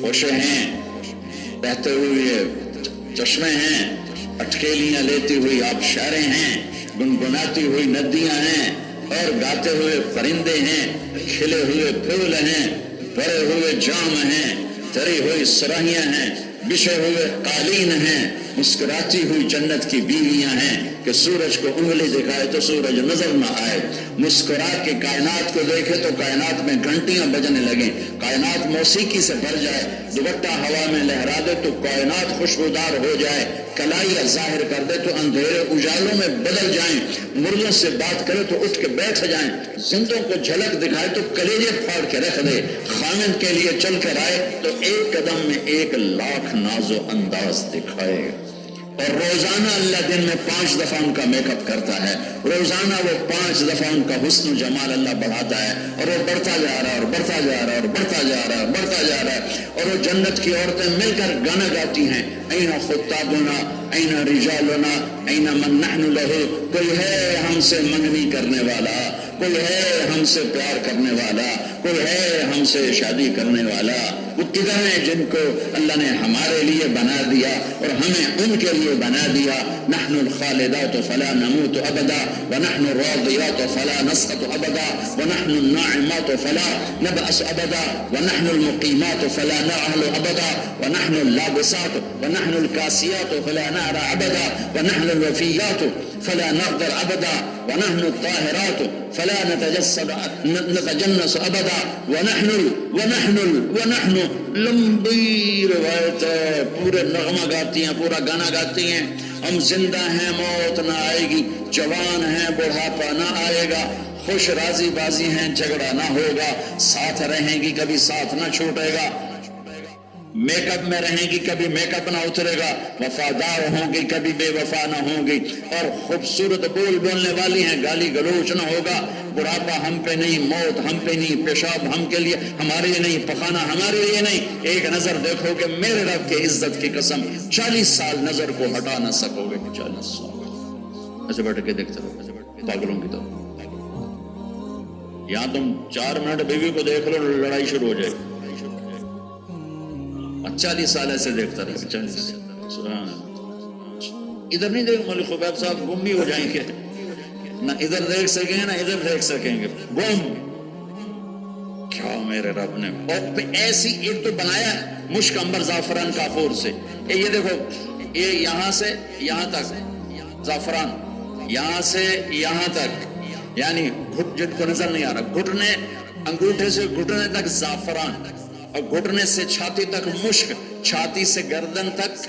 خوشے ہیں، بہتے ہوئے چشمے ہیں، اٹکیلیاں لیتی ہوئی آبشاریں ہیں، گنگناتی ہوئی ندیاں ہیں، اور گاتے ہوئے پرندے ہیں، کھلے ہوئے پھول ہیں، بھرے ہوئے جام ہیں، تری ہوئی سراہیاں ہیں، بچھے ہوئے قالین ہیں، مسکراتی ہوئی جنت کی بیویاں ہیں کہ سورج کو انگلی دکھائے تو سورج نظر نہ آئے. مسکرا کے کائنات کو دیکھے تو کائنات میں گھنٹیاں بجنے لگیں، کائنات موسیقی سے بھر جائے. دوپٹہ ہوا میں لہرا دے تو کائنات خوشبودار ہو جائے. کلائیاں ظاہر کر دے تو اندھیرے اجالوں میں بدل جائیں. مردوں سے بات کرے تو اٹھ کے بیٹھ جائیں. زندوں کو جھلک دکھائے تو کلیجے پھاڑ کے رکھ دے. خامد کے لیے چل کر آئے تو 1 قدم میں 1 لاکھ ناز و انداز دکھائے. اور روزانہ اللہ دن میں 5 دفعہ ان کا میک اپ کرتا ہے. روزانہ وہ 5 دفعہ ان کا حسن و جمال اللہ بڑھاتا ہے. اور وہ بڑھتا جا رہا ہے اور بڑھتا جا رہا ہے اور بڑھتا جا رہا ہے اور بڑھتا جا رہا ہے. اور وہ جنت کی عورتیں مل کر گانا گاتی ہیں اینا خطابنا اینا رجالنا اینا من نحن لہو. کوئی ہے ہم سے منگنی کرنے والا، کوئی ہے ہم سے پیار کرنے والا، کوئی ہے ہم سے شادی کرنے والا. وہ کدھر ہیں جن کو اللہ نے ہمارے لیے بنا دیا اور ہمیں ان کے لیے بنا دیا. نحن الخالدات فلا نموت ابدا ونحن الراضيات فلا نسقط ابدا ونحن الناعمات فلا نبأس ابدا ونحن المقيمات فلا نعهل ابدا ونحن اللابسات ونحن الكاسيات فلا نعرى ابدا ونحن الوفيات فلا نغدر ابدا ونحن الطاهرات فلا نتجنس ابدا ونحن لمبی روایت ہے، پورے نغمہ گاتی ہیں، پورا گانا گاتی ہیں. ہم زندہ ہیں موت نہ آئے گی، جوان ہیں بڑھاپا نہ آئے گا، خوش راضی بازی ہیں جھگڑا نہ ہوگا، ساتھ رہیں گی کبھی ساتھ نہ چھوٹے گا، میک اپ میں رہیں گی کبھی میک اپ نہ اترے گا، وفادار ہوں گی کبھی بے وفا نہ ہوں گی، اور خوبصورت بول بولنے والی ہیں، گالی گلوچ نہ ہوگا. بڑھاپا ہم پہ نہیں، موت ہم پہ نہیں، پیشاب ہم کے لیے ہمارے لیے نہیں، پخانا ہمارے لیے نہیں. ایک نظر دیکھو کہ میرے رب کی عزت کی قسم 40 سال نظر کو ہٹا نہ سکو گے. 40 سال ایسے بیٹھ کے دیکھتے رہو پاگلوں کی طرح. یہاں تم 4 منٹ بیوی کو دیکھ لو لڑائی شروع ہو جائے. 40 سال ایسے دیکھتا رہے. 40 ادھر نہیں دیکھ مولوی خبیب صاحب گم بھی ہو جائیں گے، نہ ادھر دیکھ سکیں گے نہ ادھر دیکھ سکیں گے، گم. کیا میرے رب نے اور ایسی ایک تو بنایا مشک امبر زعفران کافور سے. یہ دیکھو یہ یہاں سے یہاں تک زعفران، یہاں سے یہاں تک، یعنی جن کو نظر نہیں آ رہا، گھٹنے، انگوٹھے سے گھٹنے تک زعفران، اور گھٹنے سے چھاتی تک مشک، چھاتی سے گردن تک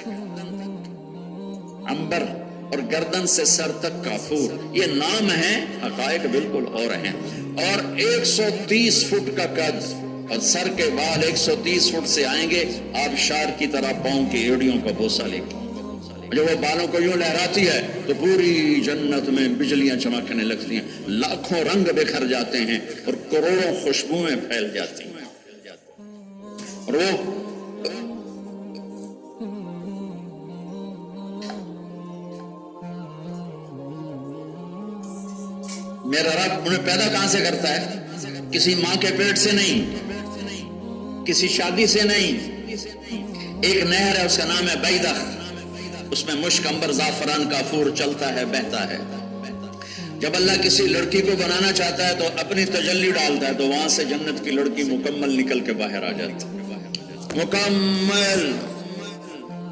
عنبر، اور گردن سے سر تک کافور. یہ نام ہیں، حقائق بالکل اور ہیں. اور 130 فٹ کا قد، اور سر کے بال 130 فٹ سے آئیں گے، آبشار کی طرح پاؤں کی ایڑیوں کا بوسہ لے کے. جب وہ بالوں کو یوں لہراتی ہے تو پوری جنت میں بجلیاں چمکنے لگتی ہیں، لاکھوں رنگ بکھر جاتے ہیں اور کروڑوں خوشبوئیں پھیل جاتی ہیں. اور وہ میرا رب انہیں پیدا کہاں سے کرتا ہے؟ کسی ماں کے پیٹ سے نہیں، کسی شادی سے نہیں. ایک نہر ہے، اس کا نام ہے بیدخ، اس میں مشک، عنبر، زعفران، کافور چلتا ہے، بہتا ہے. جب اللہ کسی لڑکی کو بنانا چاہتا ہے تو اپنی تجلی ڈالتا ہے، تو وہاں سے جنت کی لڑکی مکمل نکل کے باہر آ جاتی ہے، مکمل.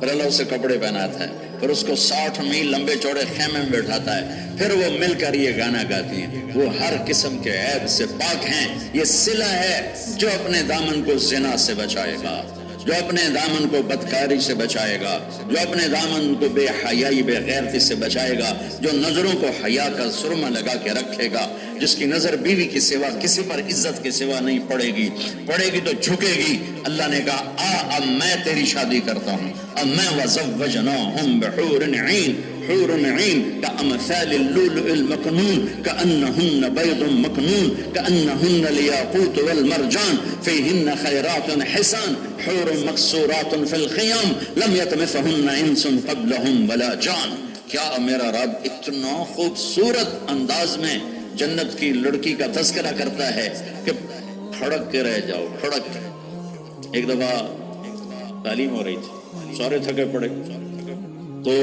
پھر اللہ اسے کپڑے پہناتا ہے، پھر اس کو 60 میل لمبے چوڑے خیمے میں بیٹھاتا ہے، پھر وہ مل کر یہ گانا گاتی ہیں. وہ ہر قسم کے عیب سے پاک ہیں. یہ صلہ ہے جو اپنے دامن کو زنا سے بچائے گا، جو اپنے دامن کو بدکاری سے بچائے گا، جو اپنے دامن کو بے حیائی، بے غیرتی سے بچائے گا، جو نظروں کو حیا کا سرما لگا کے رکھے گا، جس کی نظر بیوی کی سوا کسی پر عزت کے سوا نہیں پڑے گی، پڑے گی تو جھکے گی. اللہ نے کہا اب میں تیری شادی کرتا ہوں، اب میں وزوجناہم بحور عین، حور عین کامثال اللؤلؤ المكنون كأنهن بيض مكنون كأنهن الياقوت والمرجان فيهن خيرات حسان حور مقصورات في الخيام لم يطمثهن انس قبلهم ولا جان. کیا میرا رب اتنا خوبصورت انداز میں جنت کی لڑکی کا تذکرہ کرتا ہے کہ کھڑک کے رہ جاؤ، کھڑک کے. ایک دفعہ تعلیم ہو رہی تھی، سارے تھکے پڑے، تو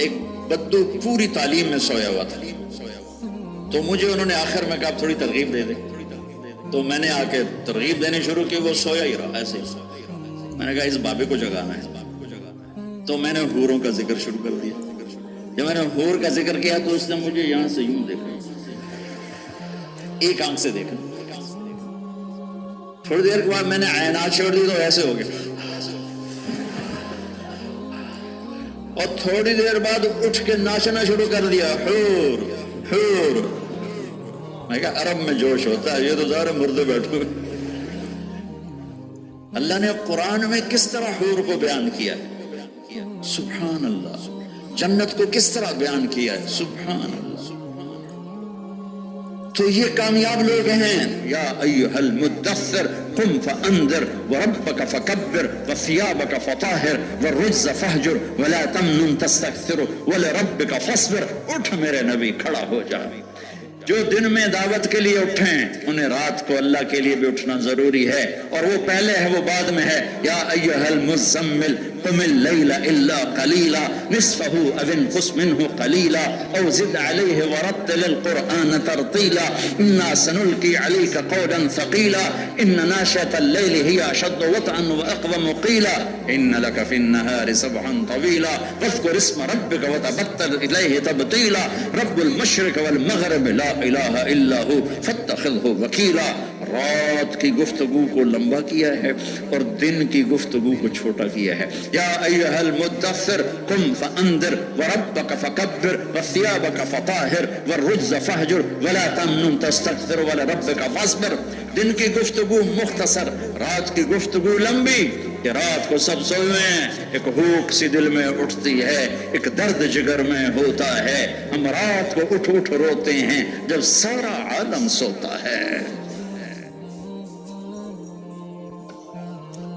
ایک بدو پوری تعلیم میں سویا ہوا تھا. تو مجھے انہوں نے آخر میں کہا تھوڑی ترغیب دے دے. تو میں نے آ کے ترغیب دینے شروع کی، وہ سویا ہی رہا ایسے ہی. میں نے کہا اس بابے کو جگانا ہے. تو میں نے حوروں کا ذکر شروع کر دیا. جب میں نے حور کا ذکر کیا تو اس نے مجھے یہاں سے یوں دیکھا، ایک آنکھ سے دیکھا. تھوڑی دیر کے بعد میں نے عینات چھوڑ دی تو ایسے ہو گیا، اور تھوڑی دیر بعد اٹھ کے ناچنا شروع کر دیا، حور حور. میں کہا عرب میں جوش ہوتا ہے، یہ تو ظاہر مردے بیٹھے. اللہ نے قرآن میں کس طرح حور کو بیان کیا ہے، سبحان اللہ. جنت کو کس طرح بیان کیا ہے، سبحان اللہ. تو یہ کامیاب لوگ ہیں. یا ایھا المدثر قم فانذر وربك فكبر وثيابك فطهر والرجز فاهجر ولا تمنن تستكثر ولربك فاصبر. اٹھ میرے نبی، کھڑا ہو جا. جو دن میں دعوت کے لیے اٹھیں انہیں رات کو اللہ کے لیے بھی اٹھنا ضروری ہے، اور وہ پہلے ہے وہ بعد میں ہے. یا ایھا المزمل قم اللیل الا قلیلا نصفه او انقص منه قلیلا او زد علیہ ورتل القرآن ترتیلا انا سنلقی علیک قولا ثقیلا ان ناشئة اللیل هی اشد وطئا واقوم قیلا ان لک فی النهار سبحا طویلا واذکر اسم ربک وتبتل الیہ تبتیلا رب المشرق والمغرب لا الہ الا ہو فاتخذہ وکیلا. رات کی گفتگو کو لمبا کیا ہے اور دن کی گفتگو کو چھوٹا کیا ہے. یا ایھا المدثر قم فانذر وربک فکبر وثیابک فطاہر والرجز فاہجر ولا تمنن تستکثر ولربک فاصبر. دن کی گفتگو مختصر، رات کی گفتگو لمبی. کہ رات کو سب سوئے ہیں، ایک ہوک سی دل میں اٹھتی ہے، ایک درد جگر میں ہوتا ہے. ہم رات کو اٹھ اٹھ روتے ہیں جب سارا عالم سوتا ہے.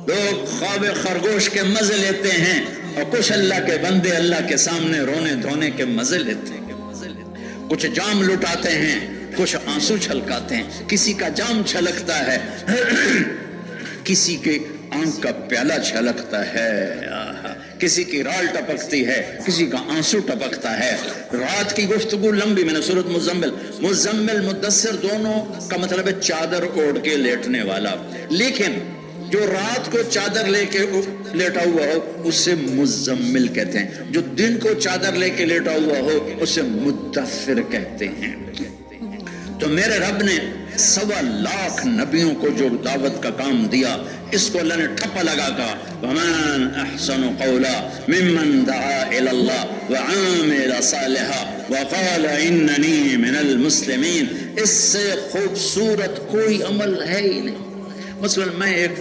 لوگ خواب خرگوش کے مزے لیتے ہیں اور کچھ اللہ کے بندے اللہ کے سامنے رونے دھونے کے مزے لیتے ہیں. کچھ جام لٹاتے ہیں، کچھ آنسو چھلکاتے ہیں. کسی کا جام چھلکتا ہے، کسی کے آنکھ کا پیالہ چھلکتا ہے، کسی کی رال ٹپکتی ہے، کسی کا آنسو ٹپکتا ہے. رات کی گفتگو لمبی. میں نے سورۃ مزمل مدثر دونوں کا مطلب ہے چادر اوڑھ کے لیٹنے والا. لیکن جو رات کو چادر لے کے لیٹا ہوا ہو اسے مزمل کہتے ہیں، جو دن کو چادر لے کے لیٹا ہوا ہو اسے مدثر کہتے ہیں۔ تو میرے رب نے 1.25 لاکھ نبیوں کو جو دعوت کا کام دیا، اس کو اللہ نے ٹھپا لگا کہا وَمَنْ أَحْسَنُ قَوْلًا مِمَّنْ دَعَا إِلَى اللَّهِ وَعَمِلَ صَالِحًا وَقَالَ إِنَّنِي مِنَ الْمُسْلِمِينَ۔ اس سے خوبصورت کوئی عمل ہے ہی نہیں۔ مثلا میں ایک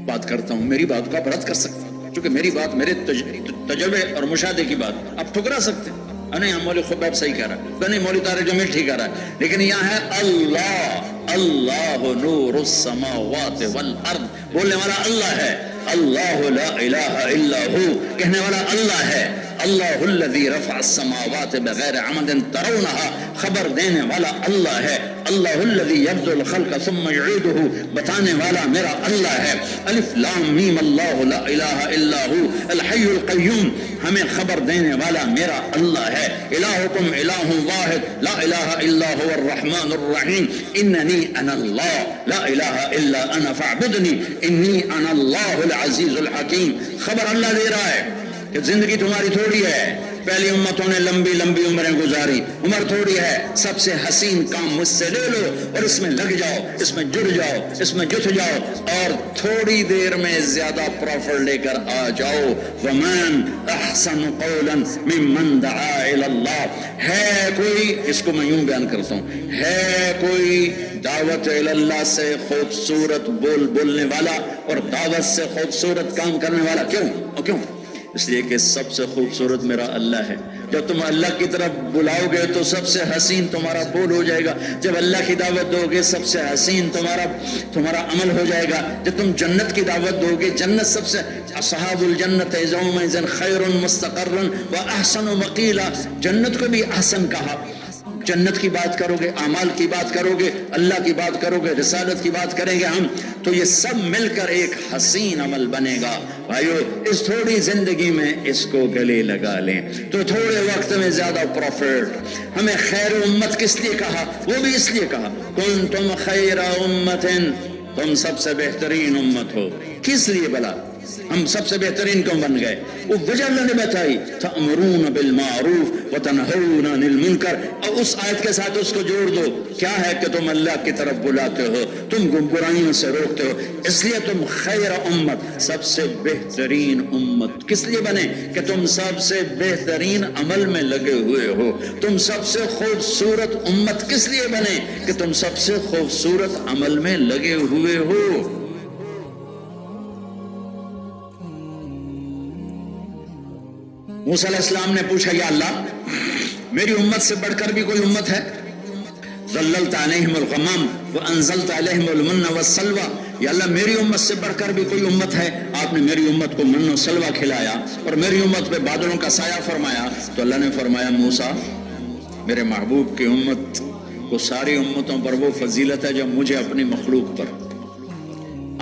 بات کرتا ہوں، میری بات کو آپ رد کر سکتے ہیں، چونکہ میری بات میرے تجربے اور مشاہدے کی بات آپ ٹھکرا سکتے ہیں، نہیں ہم مولوی خبیب صحیح کہہ رہا ہے، نہیں مولوی طارق جمیل ٹھیک کہہ رہا ہے، لیکن یہاں ہے اللہ نور السماوات والارض، بولنے والا اللہ ہے، اللہ لا الہ الا ہو کہنے والا اللہ ہے، اللہ الذی رفع السماوات بغیر عمد ترونها خبر دینے والا اللہ ہے، اللہ الذی یبدأ الخلق ثم یعیدہ بتانے والا میرا اللہ ہے، الف لام میم اللہ لا الہ الا ہو الحی القیوم ہمیں خبر دینے والا میرا اللہ ہے، الہکم الہ واحد لا الہ الا هو الرحمن الرحیم، اننی انا اللہ لا الہ الا انا فاعبدنی انی انا اللہ العزیز الحکیم۔ خبر اللہ دے رہا ہے کہ زندگی تمہاری تھوڑی ہے، پہلی امتوں نے لمبی لمبی عمریں گزاری، عمر تھوڑی ہے، سب سے حسین کام مجھ سے لے لو اور اس میں لگ جاؤ، اس میں جڑ جاؤ، اس میں جت جاؤ اور تھوڑی دیر میں زیادہ پروفٹ لے کر آ جاؤ۔ وَمَنْ أَحْسَنُ قَوْلًا مِمَّنْ دَعَا إِلَى اللَّهِ، ہے کوئی، اس کو میں یوں بیان کرتا ہوں، ہے کوئی دعوت اللہ سے خوبصورت بولنے والا اور دعوت سے خوبصورت کام کرنے والا؟ کیوں؟ اس لیے کہ سب سے خوبصورت میرا اللہ ہے۔ جب تم اللہ کی طرف بلاؤ گے تو سب سے حسین تمہارا بول ہو جائے گا، جب اللہ کی دعوت دو گے سب سے حسین تمہارا عمل ہو جائے گا، جب تم جنت کی دعوت دو گے جنت سب سے، اصحاب الجنت یومئذ خیر مستقرا واحسن مقیلا، جنت کو بھی احسن کہا۔ جنت کی بات کرو گے، اعمال کی بات کرو گے، اللہ کی بات کرو گے، رسالت کی بات کریں گے ہم، تو یہ سب مل کر ایک حسین عمل بنے گا۔ بھائیو اس تھوڑی زندگی میں اس کو گلے لگا لیں تو تھوڑے وقت میں زیادہ پروفٹ۔ ہمیں خیر امت کس لیے کہا؟ وہ بھی اس لیے کہا کنتم خیر امت، تم سب سے بہترین امت ہو۔ کس لیے بلا ہم سب سے بہترین کیوں بن گئے؟ وہ وجہ اللہ نے بتائی، تأمرون بالمعروف وتنہون عن المنکر، اور اس آیت کے ساتھ اس کو جوڑ دو، کیا ہے کہ تم اللہ کی طرف بلاتے ہو، تم برائیوں سے روکتے ہو، اس لیے تم خیر امت، سب سے بہترین امت کس لیے بنے؟ کہ تم سب سے بہترین عمل میں لگے ہوئے ہو۔ تم سب سے خوبصورت امت کس لیے بنے؟ کہ تم سب سے خوبصورت عمل میں لگے ہوئے ہو۔ موسیٰ علیہ السلام نے پوچھا یا اللہ میری امت سے بڑھ کر بھی کوئی امت ہے؟ ظللت علیہم الغمام وانزلت علیہم المن والسلوى، یا اللہ میری امت سے بڑھ کر بھی کوئی امت ہے؟ آپ نے میری امت کو من و سلوہ کھلایا اور میری امت پہ بادلوں کا سایہ فرمایا۔ تو اللہ نے فرمایا موسیٰ میرے محبوب کی امت کو ساری امتوں پر وہ فضیلت ہے جو مجھے اپنی مخلوق پر۔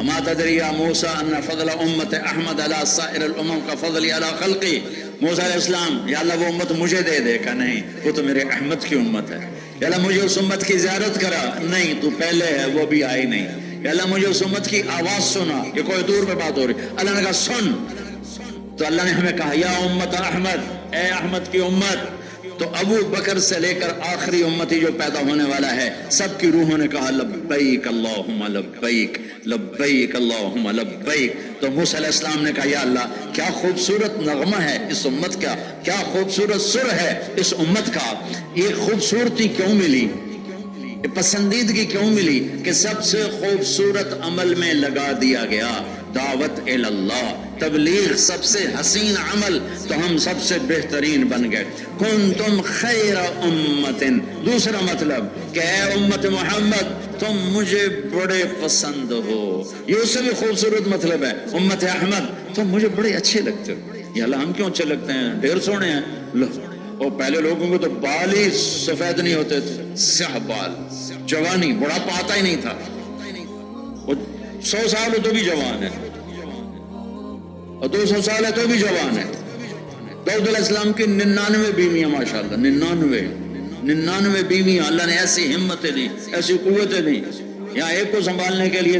اما تدری یا موسیٰ ان فضل امت احمد علی سائر الامم کا فضل علی خلقی، موسیٰ علیہ السلام یا اللہ وہ امت مجھے دے کہ نہیں، وہ تو میرے احمد کی امت ہے۔ یا اللہ مجھے اس امت کی زیارت کرا، نہیں تو پہلے ہے وہ بھی آئی نہیں۔ یا اللہ مجھے اس امت کی آواز سنا کہ کوئی دور پہ بات ہو رہی، اللہ نے کہا سن۔ تو اللہ نے ہمیں کہا یا امت احمد، اے احمد کی امت۔ تو ابو بکر سے لے کر آخری امتی جو پیدا ہونے والا ہے سب کی روحوں نے کہا لبیک اللہم لبیک لبیک اللہم لبیک۔ تو موسیٰ علیہ السلام نے کہا یا اللہ کیا خوبصورت نغمہ ہے اس امت کا، کیا خوبصورت سر ہے اس امت کا، یہ خوبصورتی کیوں ملی، یہ پسندیدگی کیوں ملی کہ سب سے خوبصورت عمل میں لگا دیا گیا، دعوت اللہ، تبلیغ سب سے حسین عمل، تو ہم سب سے بہترین بن گئے۔ کنتم خیر امت، دوسرا مطلب کہ اے امت محمد تم مجھے بڑے پسند ہو، یہ اس سے بھی خوبصورت مطلب ہے۔ امت احمد تم مجھے بڑے اچھے لگتے ہو۔ یا اللہ ہم کیوں اچھے لگتے ہیں؟ ڈھیر سونے ہیں لو، اور پہلے لوگوں کو تو بال ہی سفید نہیں ہوتے تھے، سیاہ بال، جوانی، بڑھاپا آتا ہی نہیں تھا، 100 سال ہو تو بھی جوان ہے اور 200 سال ہے تو بھی جوان ہے۔ داؤد علیہ السلام کی 99 بیویاں، ماشاءاللہ 99 بیویاں، اللہ نے ایسی ہمتیں دی، ایسی قوتیں دی، یہاں ایک کو سنبھالنے کے لیے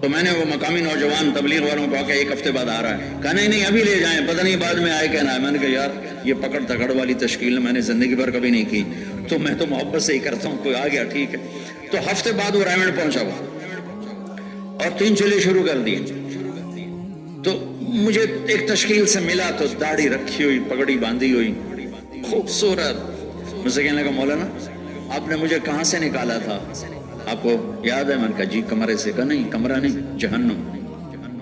تو میں نے وہ مقامی نوجوان تبلیغ والوں کو کہا کہ ایک ہفتے بعد آ رہا ہے. کہا نہیں ابھی لے جائیں, پتہ نہیں بعد میں آئے کہ نہ. میں نے کہا یار یہ پکڑ دھکڑ والی تشکیل میں نے زندگی بھر کبھی نہیں کی, تو میں تو محبت سے ہی کرتا ہوں, کوئی آ گیا ٹھیک ہے. تو ہفتے بعد وہ رائمنڈ پہنچا ہوا اور 3 چلے شروع کر دیے. تو مجھے ایک تشکیل سے ملا تو داڑھی رکھی ہوئی, پگڑی باندھی ہوئی, خوبصورت. مجھ سے کہنے لگا مولانا آپ نے مجھے کہاں سے نکالا تھا, آپ کو یاد ہے؟ میں نے کہا جی کمرے سے. کہا نہیں کمرہ نہیں, جہنم.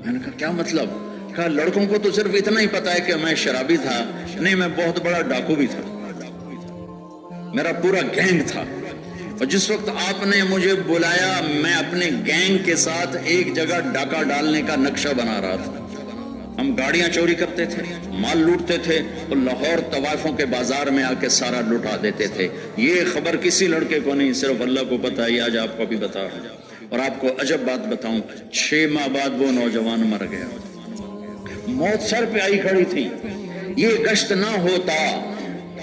میں نے کہا کیا مطلب؟ کہا لڑکوں کو تو صرف اتنا ہی پتا ہے کہ میں شرابی تھا. نہیں, میں بہت بڑا ڈاکو بھی تھا, میرا پورا گینگ تھا. اور جس وقت آپ نے مجھے بلایا میں اپنے گینگ کے ساتھ ایک جگہ ڈاکہ ڈالنے کا نقشہ بنا رہا تھا. ہم گاڑیاں چوری کرتے تھے, مال لوٹتے تھے, اور لاہور طوائفوں کے بازار میں آ کے سارا لٹا دیتے تھے. یہ خبر کسی لڑکے کو نہیں, صرف اللہ کو پتا ہے. آج آپ کو بھی بتا رہا ہوں. اور آپ کو عجب بات بتاؤں, 6 ماہ بعد وہ نوجوان مر گیا. موت سر پہ آئی کھڑی تھی. یہ گشت نہ ہوتا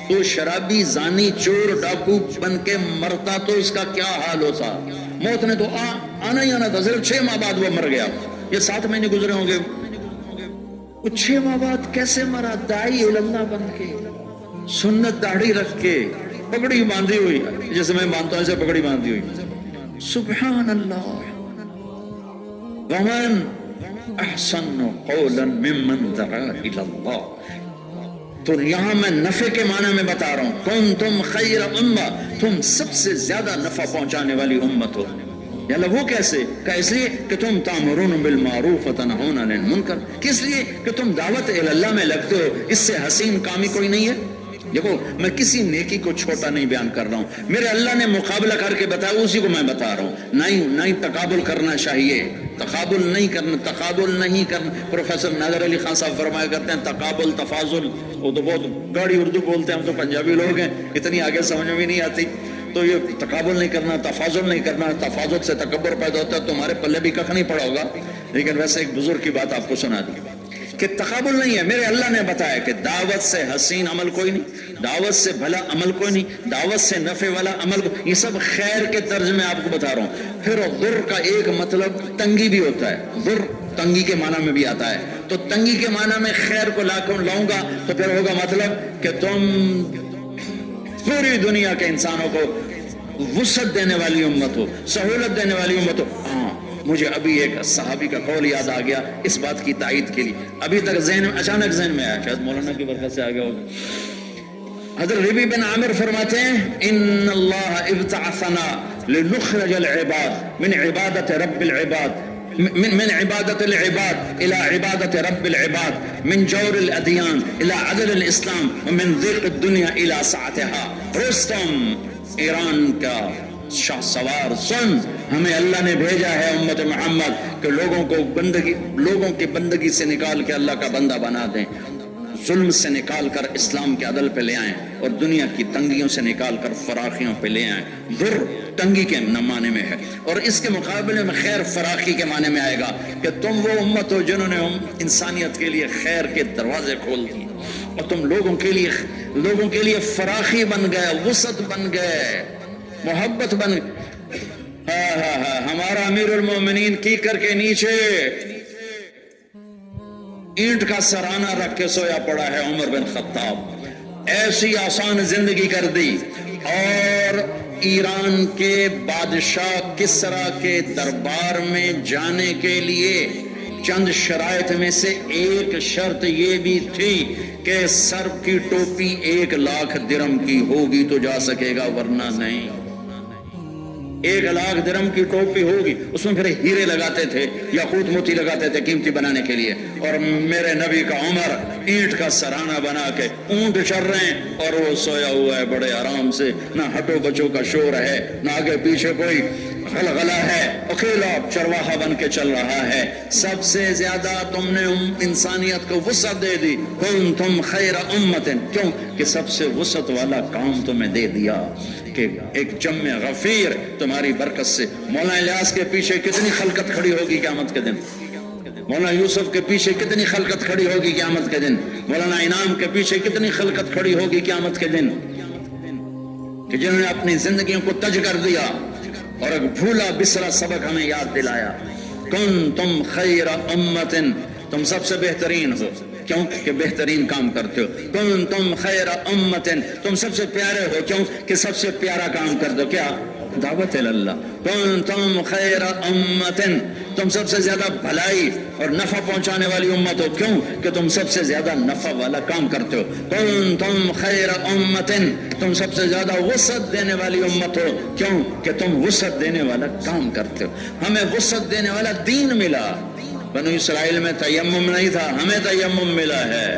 تو شرابی, زانی, چور, ڈاکو بن کے مرتا تو اس کا کیا حال ہوتا. موت نے تو آنا ہی آنا تھا, صرف 6 ماہ بعد وہ مر گیا. یہ 7 مہینے گزرے ہوں گے, وہ 6 ماہ بعد کیسے مرا؟ دائی اللہ بن کے, سنت داڑھی رکھ کے, پگڑی باندھی ہوئی, جیسے میں مانتا ہوں ایسے پگڑی باندھی ہوئی. سبحان اللہ. ومن احسن قولا ممن دعا الی اللہ. تو یہاں میں نفع کے معنی میں بتا رہا ہوں, کنتم خیر امہ, تم سب سے زیادہ نفع پہنچانے والی امت ہو. یا اللہ وہ کیسے؟ کہ اس لیے کہ تم تامرون بالمعروف وتنہون عن المنکر. کس لیے؟ کہ تم دعوت اللہ میں لگتے ہو. اس سے حسین کامی کوئی نہیں ہے. دیکھو میں کسی نیکی کو چھوٹا نہیں بیان کر رہا ہوں, میرے اللہ نے مقابلہ کر کے بتایا اسی کو میں بتا رہا ہوں. نہیں تقابل کرنا چاہیے, تقابل نہیں کرنا. پروفیسر نادر علی خان صاحب فرمایا کرتے ہیں تقابل تفاضل, وہ تو بہت گاڑی اردو بولتے ہیں, ہم تو پنجابی لوگ ہیں, اتنی آگے سمجھ میں نہیں آتی. تو یہ تقابل نہیں کرنا, تفاضل نہیں کرنا, تفاضل سے تکبر پیدا ہوتا ہے. تمہارے پلے بھی کخ نہیں پڑا ہوگا, لیکن ویسے ایک بزرگ کی بات آپ کو سنا دی کہ تقابل نہیں ہے. میرے اللہ نے بتایا کہ دعوت سے حسین عمل کوئی نہیں, دعوت سے بھلا عمل کوئی نہیں, دعوت سے نفع والا عمل یہ سب خیر کے طرز میں آپ کو بتا رہا ہوں. پھر ضر کا ایک مطلب تنگی بھی ہوتا ہے, ضر تنگی کے معنی میں بھی آتا ہے. تو تنگی کے معنی میں خیر کو لاؤں گا تو پھر ہوگا مطلب کہ تم پوری دنیا کے انسانوں کو وسعت دینے والی امت ہو, سہولت دینے والی امت ہو. ہاں مجھے ابھی ایک صحابی کا قول یاد آ گیا اس بات کی تائید کے لیے, ابھی تک اچانک ذہن میں آیا, شاید مولانا کی برکت سے آ گیا ہوگا. حضرت ربی بن عامر فرماتے ہیں ان اللہ ابتعثنا لنخرج العباد من عبادت رب العباد من عبادت العباد الى عبادت رب العباد من جور الادیان الى عدل الاسلام ومن ضيق الدنيا الى سعتها. رستم ایران کا شاہ سوار, سن ہمیں اللہ نے بھیجا ہے امت محمد کہ لوگوں کی بندگی سے نکال کے اللہ کا بندہ بنا دیں, ظلم سے نکال کر اسلام کے عدل پہ لے آئیں, اور دنیا کی تنگیوں سے نکال کر فراخیوں پہ لے آئیں. ذر تنگی کے معنی میں ہے, اور اس کے مقابلے میں خیر فراخی کے معنی میں آئے گا کہ تم وہ امت ہو جنہوں نے انسانیت کے لیے خیر کے دروازے کھول دیے, اور تم لوگوں کے لیے فراخی بن گئے, وسعت بن گئے, محبت بن گئے. ہمارا امیر المومنین کی کر کے نیچے اینٹ کا سرانہ رکھ کے سویا پڑا ہے عمر بن خطاب. ایسی آسان زندگی کر دی, اور ایران کے بادشاہ کسرا کے دربار میں جانے کے لیے چند شرائط میں سے ایک شرط یہ بھی تھی کہ سر کی ٹوپی 1,00,000 درہم کی ہوگی تو جا سکے گا, ورنہ نہیں. 1,00,000 درہم کی ٹوپی ہوگی, اس میں پھر ہیرے لگاتے تھے, یاقوت موتی لگاتے تھے قیمتی بنانے کے لیے. اور میرے نبی کا عمر اینٹ کا سرانہ بنا کے اونٹ چل رہے ہیں, اور وہ سویا ہوا ہے بڑے آرام سے, نہ ہٹو بچوں کا شور ہے, نہ آگے پیچھے کوئی غلغلہ ہے, اکیلا چرواہا بن کے چل رہا ہے. سب سے زیادہ تم نے انسانیت کو وسعت دے دی, کنتم خیر امت, کیوں کہ سب سے وسعت والا کام تمہیں دے دیا کہ ایک جمع غفیر تمہاری برکت سے. مولانا الیاس کے پیچھے کتنی خلقت کھڑی ہوگی قیامت کے دن, مولانا یوسف کے پیچھے کتنی خلقت کھڑی ہوگی قیامت کے دن, مولانا انعام کے پیچھے کتنی خلقت کھڑی ہوگی قیامت کے دن, کہ جنہوں نے اپنی زندگیوں کو تج کر دیا اور ایک بھولا بسرا سبق ہمیں یاد دلایا. کنتم خیر امت، تم سب سے بہترین ہو، کیوں کہ بہترین کام کرتے ہو. کنتم خیر امت، تم سب سے پیارے ہو، کیوں کہ سب سے پیارا کام کرتے ہو. کیا؟ دعوت اللہ. کنتم خیر امت، تم سب سے زیادہ بھلائی اور نفع پہنچانے والی امت ہو، کیوں کہ تم سب سے زیادہ نفع والا کام کرتے ہو. کنتم خیر امت، تم سب سے زیادہ وسعت دینے والی امت ہو، کیوں کہ تم وسعت دینے والا کام کرتے ہو. ہمیں وسعت دینے والا دین ملا. بنو اسرائیل میں تیمم نہیں تھا، ہمیں تیمم ملا ہے.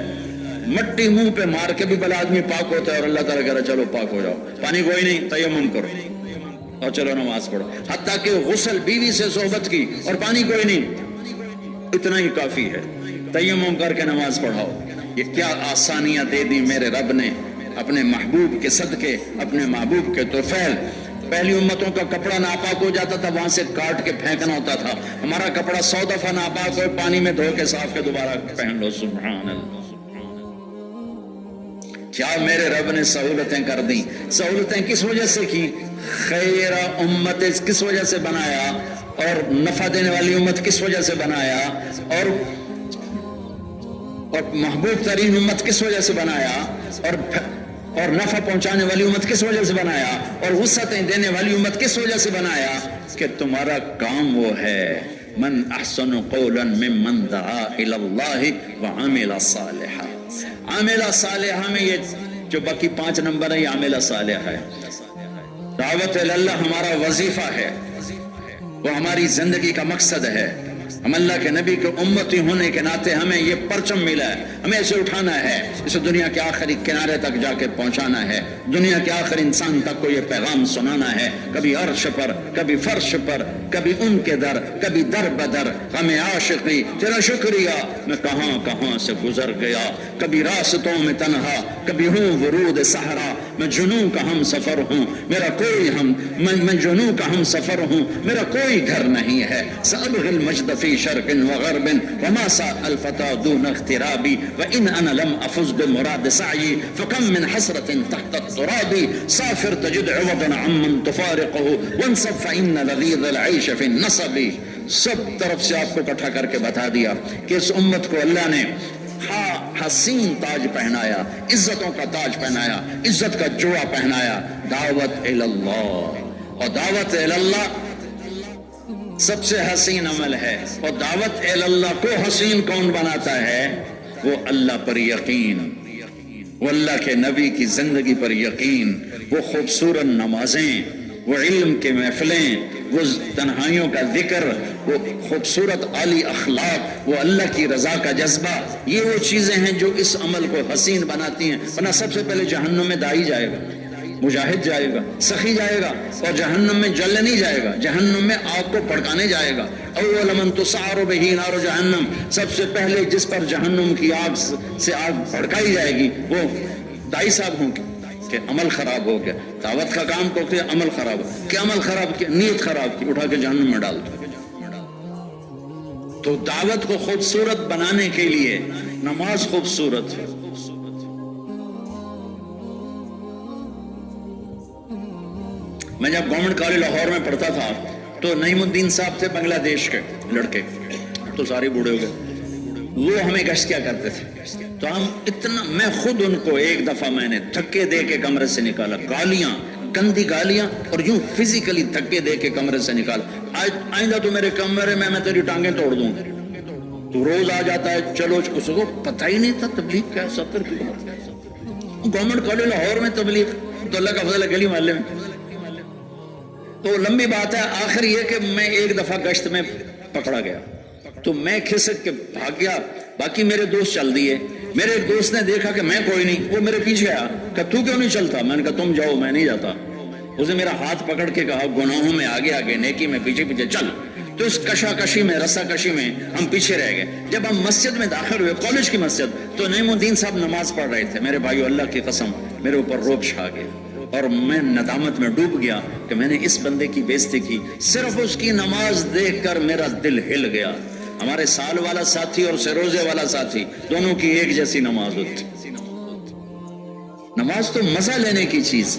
مٹی منہ پہ مار کے بھی بلا آدمی پاک ہوتا ہے، اور اللہ تعالیٰ کہہ رہا چلو پاک ہو جاؤ، پانی کوئی نہیں، تیمم کرو اور چلو نماز پڑھو. حتیٰ کہ غسل بیوی سے صحبت کی اور پانی کوئی نہیں، اتنا ہی کافی ہے، تیمم کر کے نماز پڑھاؤ. یہ کیا آسانیاں دے دی میرے رب نے اپنے محبوب کے صدقے، اپنے محبوب کے طفیل. پہلی امتوں کا کپڑا ناپاک ہو جاتا تھا، وہاں سے کاٹ کے پھینکنا ہوتا تھا. ہمارا کپڑا 100 دفعہ ناپاک ہو، پانی میں دھو کے صاف کے دوبارہ پہن لو. سبحان اللہ. کیا میرے رب نے سہولتیں کر دی. سہولتیں کس وجہ سے کی؟ خیر امت کس وجہ سے بنایا، اور نفع دینے والی امت کس وجہ سے بنایا، اور محبوب ترین امت کس وجہ سے بنایا، اور نفع پہنچانے والی امت کس وجہ سے بنایا، اور وسعتیں دینے والی امت کس وجہ سے بنایا؟ کہ تمہارا کام وہ ہے، من احسن قولا ممن دعا الی اللہ وعمل صالحا. عامل صالحہ میں یہ جو باقی 5 نمبر ہے، یہ عامل صالحہ ہے. دعوت اللہ ہمارا وظیفہ ہے، وہ ہماری زندگی کا مقصد ہے. ہم اللہ کے نبی کے امتی ہونے کے ناطے ہمیں یہ پرچم ملا ہے، ہمیں اسے اٹھانا ہے، اسے دنیا کے آخری کنارے تک جا کے پہنچانا ہے، دنیا کے آخری انسان تک کو یہ پیغام سنانا ہے. کبھی عرش پر، کبھی فرش پر، کبھی ان کے در، کبھی در بدر. ہمیں عاشقی تیرا شکریہ میں کہاں کہاں سے گزر گیا. کبھی راستوں میں تنہا، کبھی ہوں ورود صحرا. میں جنوں کا ہم سفر ہوں، میرا کوئی میں جنوں کا ہم سفر ہوں، میرا کوئی گھر نہیں ہے. سأبغي المجد في شرق وغرب وما ساء الفتى دون اغترابي وإن أنا لم أفز بمراد سعي فكم من حسرة تحت التراب. سافر تجد عوضا عمن تفارقه وانصب فإن لذيذ العيش في النصب. سب طرف سے آپ کو اکٹھا کر کے بتا دیا کہ اس امت کو اللہ نے حسین تاج پہنایا، عزتوں کا تاج پہنایا، عزت کا جوڑا پہنایا. دعوت اللہ، اور دعوت اللہ سب سے حسین عمل ہے. اور دعوت اللہ کو حسین کون بناتا ہے؟ وہ اللہ پر یقین، وہ اللہ کے نبی کی زندگی پر یقین، وہ خوبصورت نمازیں، وہ علم کے محفلیں، وہ تنہائیوں کا ذکر، وہ خوبصورت عالی اخلاق، وہ اللہ کی رضا کا جذبہ. یہ وہ چیزیں ہیں جو اس عمل کو حسین بناتی ہیں. ورنہ سب سے پہلے جہنم میں داعی جائے گا، مجاہد جائے گا، سخی جائے گا، اور جہنم میں جلنے نہیں جائے گا، جہنم میں آگ کو بھڑکانے جائے گا. اول من تسعر بہ نار جہنم، سب سے پہلے جس پر جہنم کی آگ سے آگ بھڑکائی جائے گی وہ داعی صاحب ہوں گے کہ عمل خراب ہو گیا. دعوت کا کام کو کہ عمل خراب ہو، کہ عمل خراب کیا، نیت خراب کی، اٹھا کے جہنم میں ڈال دو. تو دعوت کو خوبصورت بنانے کے لیے نماز خوبصورت ہے. میں جب گورنمنٹ کالج لاہور میں پڑھتا تھا تو نعیم الدین صاحب تھے بنگلہ دیش کے لڑکے، تو سارے بوڑھے ہو گئے. وہ ہمیں گشت کیا کرتے تھے، تو ہم اتنا، میں خود ان کو ایک دفعہ میں نے دھکے دے کے کمرے سے نکالا، گالیاں، گندی گالیاں، اور یوں فزیکلی دھکے دے کے کمرے سے نکالا. آئندہ تو میرے کمرے میں تیری ٹانگیں توڑ دوں. تو روز آ جاتا ہے، چلو اس کو پتہ ہی نہیں تھا تبلیغ کیا، 70 کی بات. گورنمنٹ کالج لاہور میں تبلیغ تو اللہ کا فضل ہے، گلی محلے میں. تو لمبی بات ہے، آخر یہ کہ میں ایک دفعہ گشت میں پکڑا گیا تو میں کھسک کے بھاگ گیا. باقی میرے دوست چل دیے. میرے ایک دوست نے دیکھا کہ میں کوئی نہیں، وہ میرے پیچھے آیا کہ تو کیوں نہیں چلتا. میں نے کہا تم جاؤ، میں نہیں جاتا. اس نے میرا ہاتھ پکڑ کے کہا گناہوں میں آگے آگے، نیکی میں پیچھے پیچھے چل. تو اس کشاکشی میں، رسا کشی میں ہم پیچھے رہ گئے. جب ہم مسجد میں داخل ہوئے، کالج کی مسجد، تو نعیم الدین صاحب نماز پڑھ رہے تھے. میرے بھائیو، اللہ کی قسم میرے اوپر روب چھا گیا اور میں ندامت میں ڈوب گیا کہ میں نے اس بندے کی بے عزتی کی. صرف اس کی نماز دیکھ کر میرا دل ہل گیا. ہمارے سال والا ساتھی اور سروزے والا ساتھی دونوں کی ایک جیسی نماز ہوتی. نماز تو مزہ لینے کی چیز.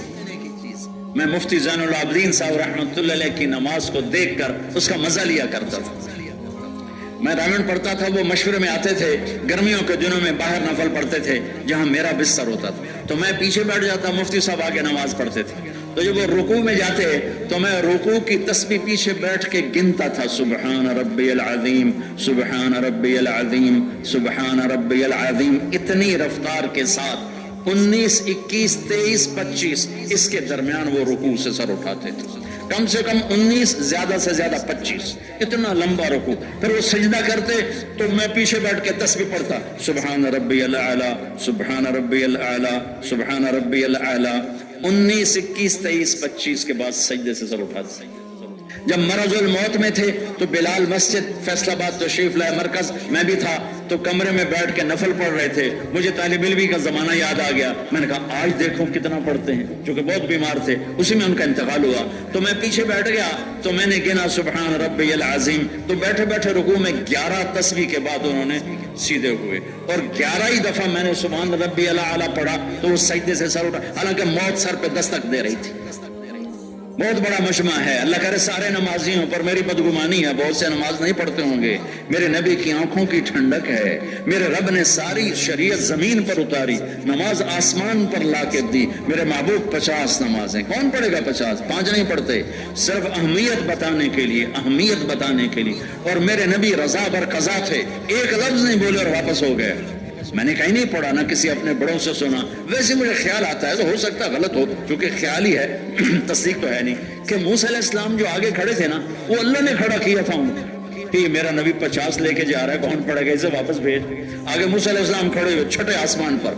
میں مفتی زین العابدین صاحب رحمۃ اللہ علیہ کی نماز کو دیکھ کر اس کا مزہ لیا کرتا تھا. میں رامن پڑھتا تھا، وہ مشورے میں آتے تھے، گرمیوں کے دنوں میں باہر نفل پڑھتے تھے جہاں میرا بستر ہوتا تھا، تو میں پیچھے بیٹھ جاتا، مفتی صاحب آگے نماز پڑھتے تھے، تو جب وہ رکوع میں جاتے تو میں رکوع کی تسبیح پیچھے بیٹھ کے گنتا تھا، سبحان ربی العظیم، سبحان ربی العظیم، سبحان ربی العظیم، اتنی رفتار کے ساتھ 19 21 23 25 اس کے درمیان وہ رکوع سے سر اٹھاتے تھے، کم سے کم 19، زیادہ سے زیادہ 25، اتنا لمبا رکوع۔ پھر وہ سجدہ کرتے تو میں پیچھے بیٹھ کے تسبیح پڑھتا، سبحان ربی الاعلی، سبحان ربی الاعلی، سبحان ربی الاعلی، 19 21 23 25 کے بعد سجدے سے سر اٹھاتے۔ جب مرض الموت میں تھے تو بلال مسجد فیصل آباد تشریف لائے مرکز، میں بھی تھا، تو کمرے میں بیٹھ کے نفل پڑھ رہے تھے، مجھے طالب علمی کا زمانہ یاد آ گیا، میں نے کہا آج دیکھو کتنا پڑھتے ہیں، چونکہ بہت بیمار تھے، اسی میں ان کا انتقال ہوا، تو میں پیچھے بیٹھ گیا تو میں نے گنا سبحان ربی العظیم، تو بیٹھے بیٹھے رکوع میں 11 تسبیح کے بعد انہوں نے سیدھے ہوئے، اور 11 ہی دفعہ میں نے سبحان ربی الاعلی پڑھا تو وہ سجدے سے سر اٹھا، حالانکہ موت سر پہ دستک دے رہی تھی۔ بہت بڑا مجمع ہے، اللہ کرے سارے نمازیوں پر میری بدگمانی ہے، بہت سے نماز نہیں پڑھتے ہوں گے، میرے نبی کی آنکھوں کی ٹھنڈک ہے، میرے رب نے ساری شریعت زمین پر اتاری، نماز آسمان پر لا کے دی، میرے محبوب 50 نمازیں، کون پڑھے گا 50؟ 5 نہیں پڑھتے، صرف اہمیت بتانے کے لیے، اہمیت بتانے کے لیے، اور میرے نبی رضا بر قضا تھے، ایک لفظ نہیں بولے اور واپس ہو گئے، میں نے کہیں نہیں پڑھا، نہ کسی اپنے بڑوں سے سنا، ویسے مجھے خیال آتا ہے، تو ہو سکتا ہے غلط ہو، کیونکہ خیال ہی ہے، تصدیق تو ہے نہیں، کہ موسیٰ علیہ السلام جو آگے کھڑے تھے نا، وہ اللہ نے کھڑا کیا تھا ان کو، کہ میرا نبی 50 لے کے جا رہا ہے، کون پڑھے گا، اسے واپس بھیج۔ آگے موسیٰ علیہ السلام کھڑے ہوئے چھٹے آسمان پر،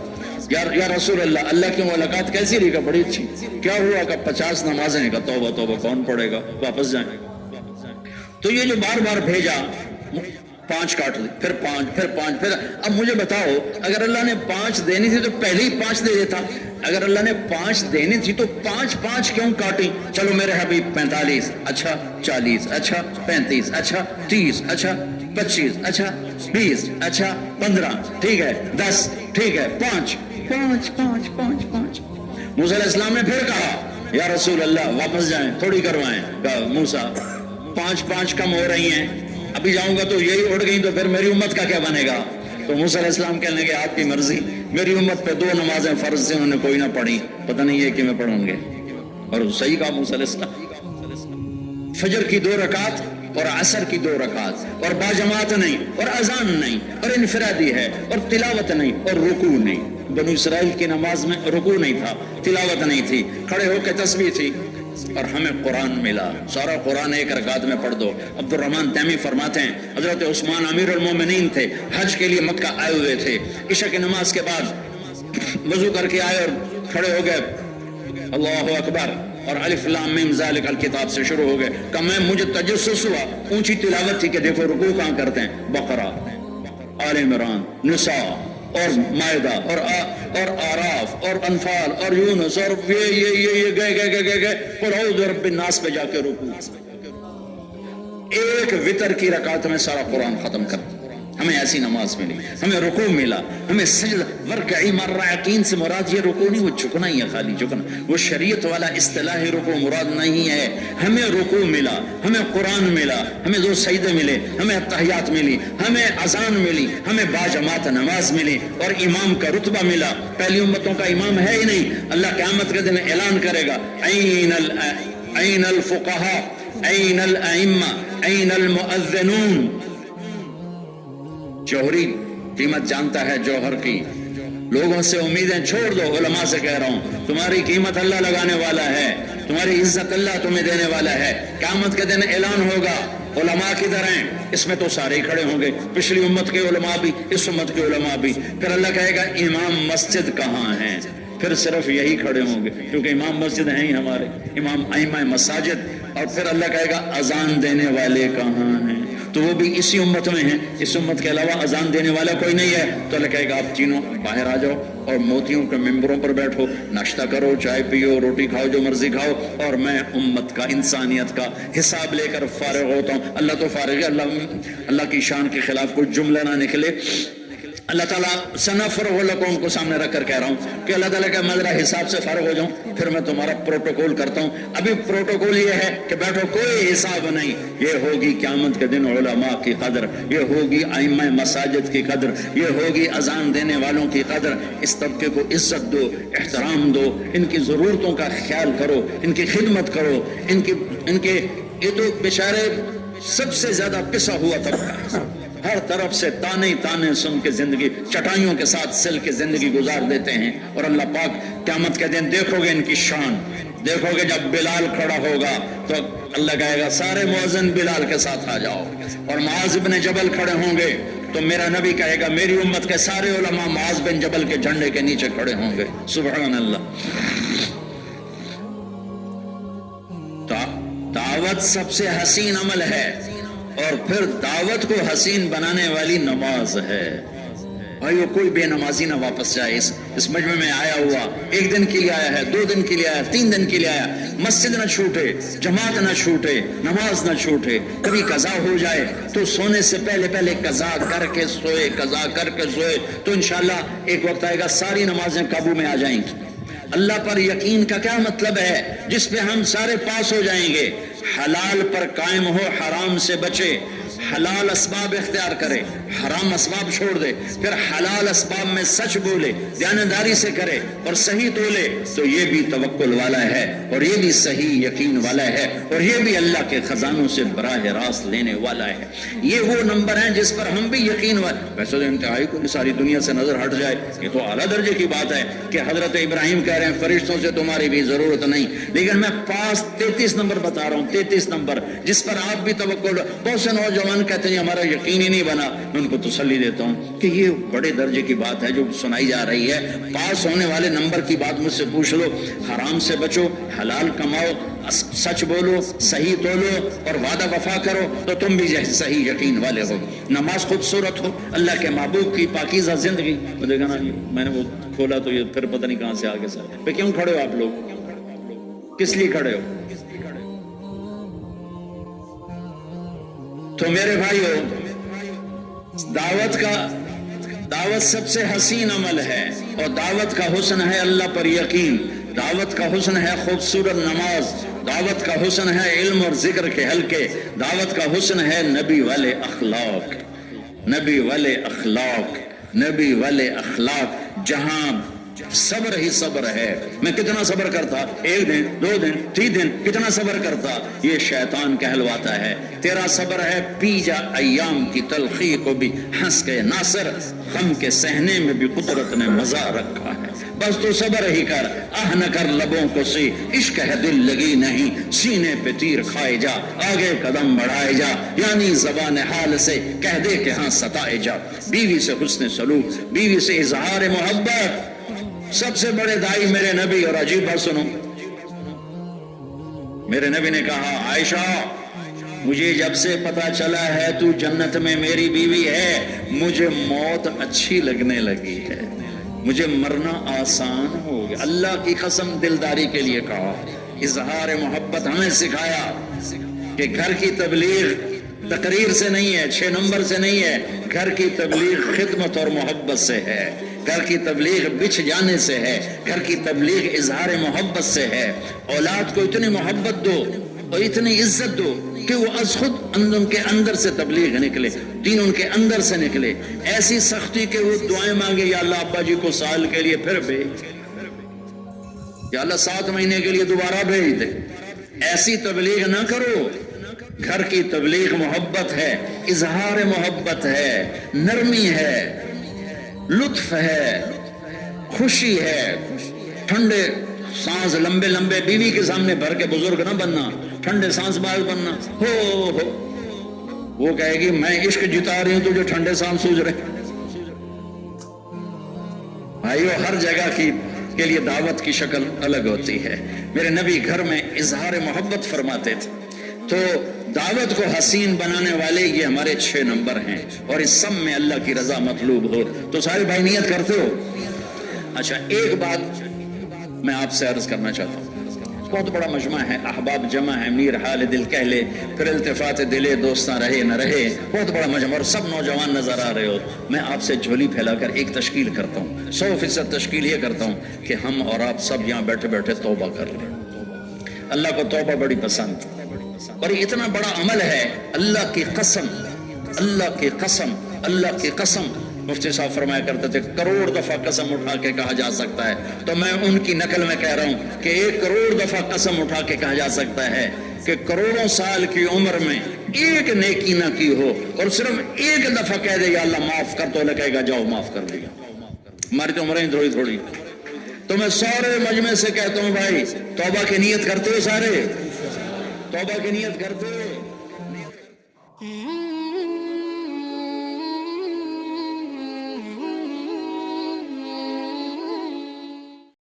یا رسول اللہ، اللہ کی ملاقات کیسی رہی؟ کا بڑی اچھی، کیا ہوا؟ کہ 50 نمازیں، کا توبہ توبہ، کون پڑھے گا، واپس جائیں۔ تو یہ جو بار بار بھیجا، 5 کاٹ دی، پھر 5، پھر 5، پھر اب مجھے بتاؤ، اگر اللہ نے 5 دینی تھی تو پہلے ہی 5 دے دیتا، اگر اللہ نے 5 دینی تھی تو 5 کیوں کاٹی؟ چلو میرے حبیب 45، اچھا 40، اچھا 35، اچھا 30، اچھا 25، اچھا 20، اچھا 15، ٹھیک ہے 10، ٹھیک ہے 5۔ موسیٰ علیہ السلام نے پھر کہا یا رسول اللہ واپس جائیں، تھوڑی کروائیں، کہا موسیٰ 5 کم ہو رہی ہیں، ابھی جاؤں گا تو یہی اڑ گئی تو پھر میری امت کا کیا بنے گا؟ تو موسیٰ علیہ السلام کہنے لگے آپ کی مرضی، میری امت پہ 2 نمازیں فرض سے انہوں نے کوئی نہ پڑھی، پتہ نہیں ہے کہ میں پڑھوں گے، اور صحیح کہا موسیٰ علیہ السلام، فجر کی 2 رکعت اور عصر کی 2 رکعت، اور باجماعت نہیں، اور اذان نہیں، اور انفرادی ہے، اور تلاوت نہیں، اور رکوع نہیں۔ بنو اسرائیل کی نماز میں رکوع نہیں تھا، تلاوت نہیں تھی، کھڑے ہو کے تسبیح تھی، اور ہمیں قرآن ملا، سارا قرآن 1 رکعت میں پڑھ دو۔ عبد الرحمن تیمی فرماتے ہیں حضرت عثمان امیر المومنین تھے، حج کے لیے مکہ آئے ہوئے تھے، عشاء کی نماز کے بعد وضو کر کے آئے اور کھڑے ہو گئے، اللہ اکبر، اور الف لام میم ذالک الکتاب سے شروع ہو گئے، کہ مجھے تجسس ہوا، اونچی تلاوت تھی کہ دیکھو رکوع کہاں کرتے ہیں، بقرہ، آل عمران، نساء، اور مائدہ، اور آراف، اور انفال، اور یونس، اور یہ گئے قل اعوذ برب الناس پہ جا کے رکوع، 1 وتر کی رکعت میں سارا قرآن ختم کر۔ ہمیں ایسی نماز ملی، ہمیں رکوع ملا، ہمیں سجدہ، ورکعی مع الراکعین سے مراد یہ رکوع نہیں، وہ جھکنا ہی ہے، خالی جھکنا، وہ شریعت والا اصطلاحی رکوع مراد نہیں ہے، ہمیں رکوع ملا، ہمیں قرآن ملا، ہمیں 2 سجدے ملے، ہمیں التحیات ملی، ہمیں اذان ملی، ہمیں باجماعت نماز ملی، اور امام کا رتبہ ملا۔ پہلی امتوں کا امام ہے ہی نہیں، اللہ قیامت کے دن اعلان کرے گا این الفقہاء، این الائمہ، این المؤذنون۔ جوہری قیمت جانتا ہے جوہر کی، لوگوں سے امیدیں چھوڑ دو، علماء سے کہہ رہا ہوں تمہاری قیمت اللہ لگانے والا ہے، تمہاری عزت اللہ تمہیں دینے والا ہے، قیامت کے دن اعلان ہوگا علماء کدھر ہیں، اس میں تو سارے ہی کھڑے ہوں گے، پچھلی امت کے علماء بھی، اس امت کے علماء بھی، پھر اللہ کہے گا امام مسجد کہاں ہیں، پھر صرف یہی کھڑے ہوں گے، کیونکہ امام مسجد ہیں ہی ہمارے، امام ائمہ مساجد، اور پھر اللہ کہے گا اذان دینے والے کہاں ہیں، تو وہ بھی اسی امت میں ہیں، اس امت کے علاوہ اذان دینے والا کوئی نہیں ہے، تو اللہ کہے گا آپ تینوں باہر آ جاؤ اور موتیوں کے ممبروں پر بیٹھو، ناشتہ کرو، چائے پیو، روٹی کھاؤ، جو مرضی کھاؤ، اور میں امت کا، انسانیت کا حساب لے کر فارغ ہوتا ہوں۔ اللہ تو فارغ ہے، اللہ کی شان کے خلاف کوئی جملہ نہ نکلے۔ اللہ تعالیٰ سنفرغ لکم کو سامنے رکھ کر کہہ رہا ہوں کہ اللہ تعالیٰ کا مدرہ حساب سے فارغ ہو جاؤں، پھر میں تمہارا پروٹوکول کرتا ہوں۔ ابھی پروٹوکول یہ ہے کہ بیٹھو، کوئی حساب نہیں۔ یہ ہوگی قیامت کے دن علماء کی قدر، یہ ہوگی ائمہ مساجد کی قدر، یہ ہوگی اذان دینے والوں کی قدر۔ اس طبقے کو عزت دو، احترام دو، ان کی ضرورتوں کا خیال کرو، ان کی خدمت کرو، ان کے یہ تو بیچارے سب سے زیادہ پسا ہوا طبقہ ہے، ہر طرف سے تانے تانے سن کے زندگی چٹائیوں کے ساتھ سل کے زندگی گزار دیتے ہیں۔ اور اللہ پاک قیامت کے دن دیکھو گے ان کی شان، دیکھو گے جب بلال کھڑا ہوگا تو اللہ کہے گا سارے مؤذن بلال کے ساتھ آ جاؤ، اور معاذ بن جبل کھڑے ہوں گے تو میرا نبی کہے گا میری امت کے سارے علماء معاذ بن جبل کے جھنڈے کے نیچے کھڑے ہوں گے۔ سبحان اللہ۔ دعوت سب سے حسین عمل ہے، اور پھر دعوت کو حسین بنانے والی نماز ہے۔ بھائیو کوئی بے نمازی نہ واپس جائے اس مجمع میں آیا ہوا، ایک دن کے لیے آیا ہے، 2 دن کے لیے آیا، 3 دن کے لیے آیا، مسجد نہ چھوٹے، جماعت نہ چھوٹے، نماز نہ چھوٹے۔ کبھی قضا ہو جائے تو سونے سے پہلے قضا کر کے سوئے، قضا کر کے سوئے تو انشاءاللہ ایک وقت آئے گا ساری نمازیں قابو میں آ جائیں گی۔ اللہ پر یقین کا کیا مطلب ہے؟ جس پہ ہم سارے پاس ہو جائیں گے۔ حلال پر قائم ہو، حرام سے بچے، حلال اسباب اختیار کرے، حرام اسباب چھوڑ دے، پھر حلال اسباب میں سچ بولے، دیانتداری سے کرے اور صحیح تولے، تو یہ بھی توکل والا ہے، اور یہ بھی صحیح یقین والا ہے، اور یہ بھی اللہ کے خزانوں سے براہ راست لینے والا ہے۔ یہ وہ نمبر ہیں جس پر ہم بھی یقین ویسے تو انتہائی کو ساری دنیا سے نظر ہٹ جائے، یہ تو اعلیٰ درجے کی بات ہے کہ حضرت ابراہیم کہہ رہے ہیں فرشتوں سے تمہاری بھی ضرورت نہیں، لیکن میں پاس 33 نمبر بتا رہا ہوں، 33 نمبر جس پر آپ بھی توکل۔ بہت سے نوجوان کہتے ہیں ہمارا یقین ہی نہیں بنا، میں ان کو تسلی دیتا ہوں کہ یہ بڑے درجے کی بات ہے جو سنائی جا رہی ہے۔ پاس ہونے والے نمبر کی بات مجھ سے پوچھ لو، حرام سے بچو، حلال کماؤ، سچ بولو، صحیح تولو اور وعدہ وفا کرو تو تم بھی صحیح یقین والے ہو۔ نماز خوبصورت ہو، اللہ کے محبوب کی پاکیزہ زندگی۔ دیکھا نا میں نے وہ کھولا تو یہ پھر پتہ نہیں کہاں سے آگے سر پہ کیوں کھڑے ہو آپ لوگ؟ کس لیے کھڑے ہو؟ تو میرے بھائیو، دعوت سب سے حسین عمل ہے، اور دعوت کا حسن ہے اللہ پر یقین، دعوت کا حسن ہے خوبصورت نماز، دعوت کا حسن ہے علم اور ذکر کے حلقے، دعوت کا حسن ہے نبی والے اخلاق، نبی والے اخلاق، نبی والے اخلاق۔ جہاں صبر ہی صبر ہے، میں کتنا صبر کرتا، 1 دن 2 دن 3 دن کتنا صبر کرتا، یہ شیطان کہلواتا ہے تیرا صبر ہے پی جا ایام کی تلخی کو بھی ہنس کے ناصر، غم کے سہنے میں بھی قدرت نے مزہ رکھا ہے، بس تو صبر ہی کر، آہ نہ کر لبوں کو سی، عشق ہے دل لگی نہیں، سینے پہ تیر کھائے جا، آگے قدم بڑھائے جا، یعنی زبان حال سے کہہ دے کہ ہاں ستائے جا۔ بیوی سے حسن سلوک، بیوی سے اظہار محبت، سب سے بڑے دائی میرے نبی۔ اور عجیب بات سنو، میرے نبی نے کہا عائشہ مجھے جب سے پتا چلا ہے تو جنت میں میری بیوی ہے، مجھے موت اچھی لگنے لگی ہے، مجھے مرنا آسان ہو گیا۔ اللہ کی قسم دلداری کے لیے کہا، اظہار محبت ہمیں سکھایا کہ گھر کی تبلیغ تقریر سے نہیں ہے، 6 نمبر سے نہیں ہے، گھر کی تبلیغ خدمت اور محبت سے ہے، گھر کی تبلیغ بچھ جانے سے ہے، گھر کی تبلیغ اظہار محبت سے ہے۔ اولاد کو اتنی محبت دو اور اتنی عزت دو کہ وہ از خود ان کے اندر سے تبلیغ نکلے، دین ان کے اندر سے نکلے، ایسی سختی کہ وہ دعائیں مانگے یا اللہ ابا جی کو سال کے لیے پھر بھیج، یا اللہ 7 مہینے کے لیے دوبارہ بھیج دے۔ ایسی تبلیغ نہ کرو۔ گھر کی تبلیغ محبت ہے، اظہار محبت ہے، نرمی ہے، لطف ہے، خوشی ہے، ٹھنڈے سانس لمبے لمبے بیوی کے سامنے بھر کے بزرگ نہ بننا، ٹھنڈے سانس باز بننا، ہو وہ کہے گی میں عشق جتا رہی ہوں تجھے ٹھنڈے سانس سوج رہے۔ بھائیو ہر جگہ کے لیے دعوت کی شکل الگ ہوتی ہے۔ میرے نبی گھر میں اظہار محبت فرماتے تھے، تو دعوت کو حسین بنانے والے یہ ہمارے 6 نمبر ہیں، اور اس سب میں اللہ کی رضا مطلوب ہو تو سارے بھائی نیت کرتے ہو۔ اچھا ایک بات میں آپ سے عرض کرنا چاہتا ہوں، بہت بڑا مجمع ہے، احباب جمع ہے، میر حال دل کہہ لے، پھر التفات دلے دوستاں رہے نہ رہے، بہت بڑا مجمع، اور سب نوجوان نظر آ رہے ہو. میں آپ سے جھولی پھیلا کر ایک تشکیل کرتا ہوں، 100% تشکیل یہ کرتا ہوں کہ ہم اور آپ سب یہاں بیٹھے بیٹھے توبہ کر لیں. اللہ کو توبہ بڑی پسند، اور یہ اتنا بڑا عمل ہے. اللہ کی قسم، اللہ کی قسم، اللہ کی قسم، مفتی صاحب فرمایا کرتے تھے کروڑ دفعہ قسم اٹھا کے کہا جا سکتا ہے، تو میں ان کی نقل میں کہہ رہا ہوں کہ 1 کروڑ دفعہ قسم اٹھا کے کہا جا سکتا ہے کہ کروڑوں سال کی عمر میں ایک نیکی نہ کی ہو اور صرف ایک دفعہ کہہ دے یا اللہ معاف کر، تو اللہ کہے گا جاؤ معاف کر دیا. ہماری تو عمریں تھوڑی تھوڑی. تو میں سارے مجمع سے کہتا ہوں بھائی توبہ کی نیت کرتے ہو، سارے توبہ کی نیت کرتے ہو.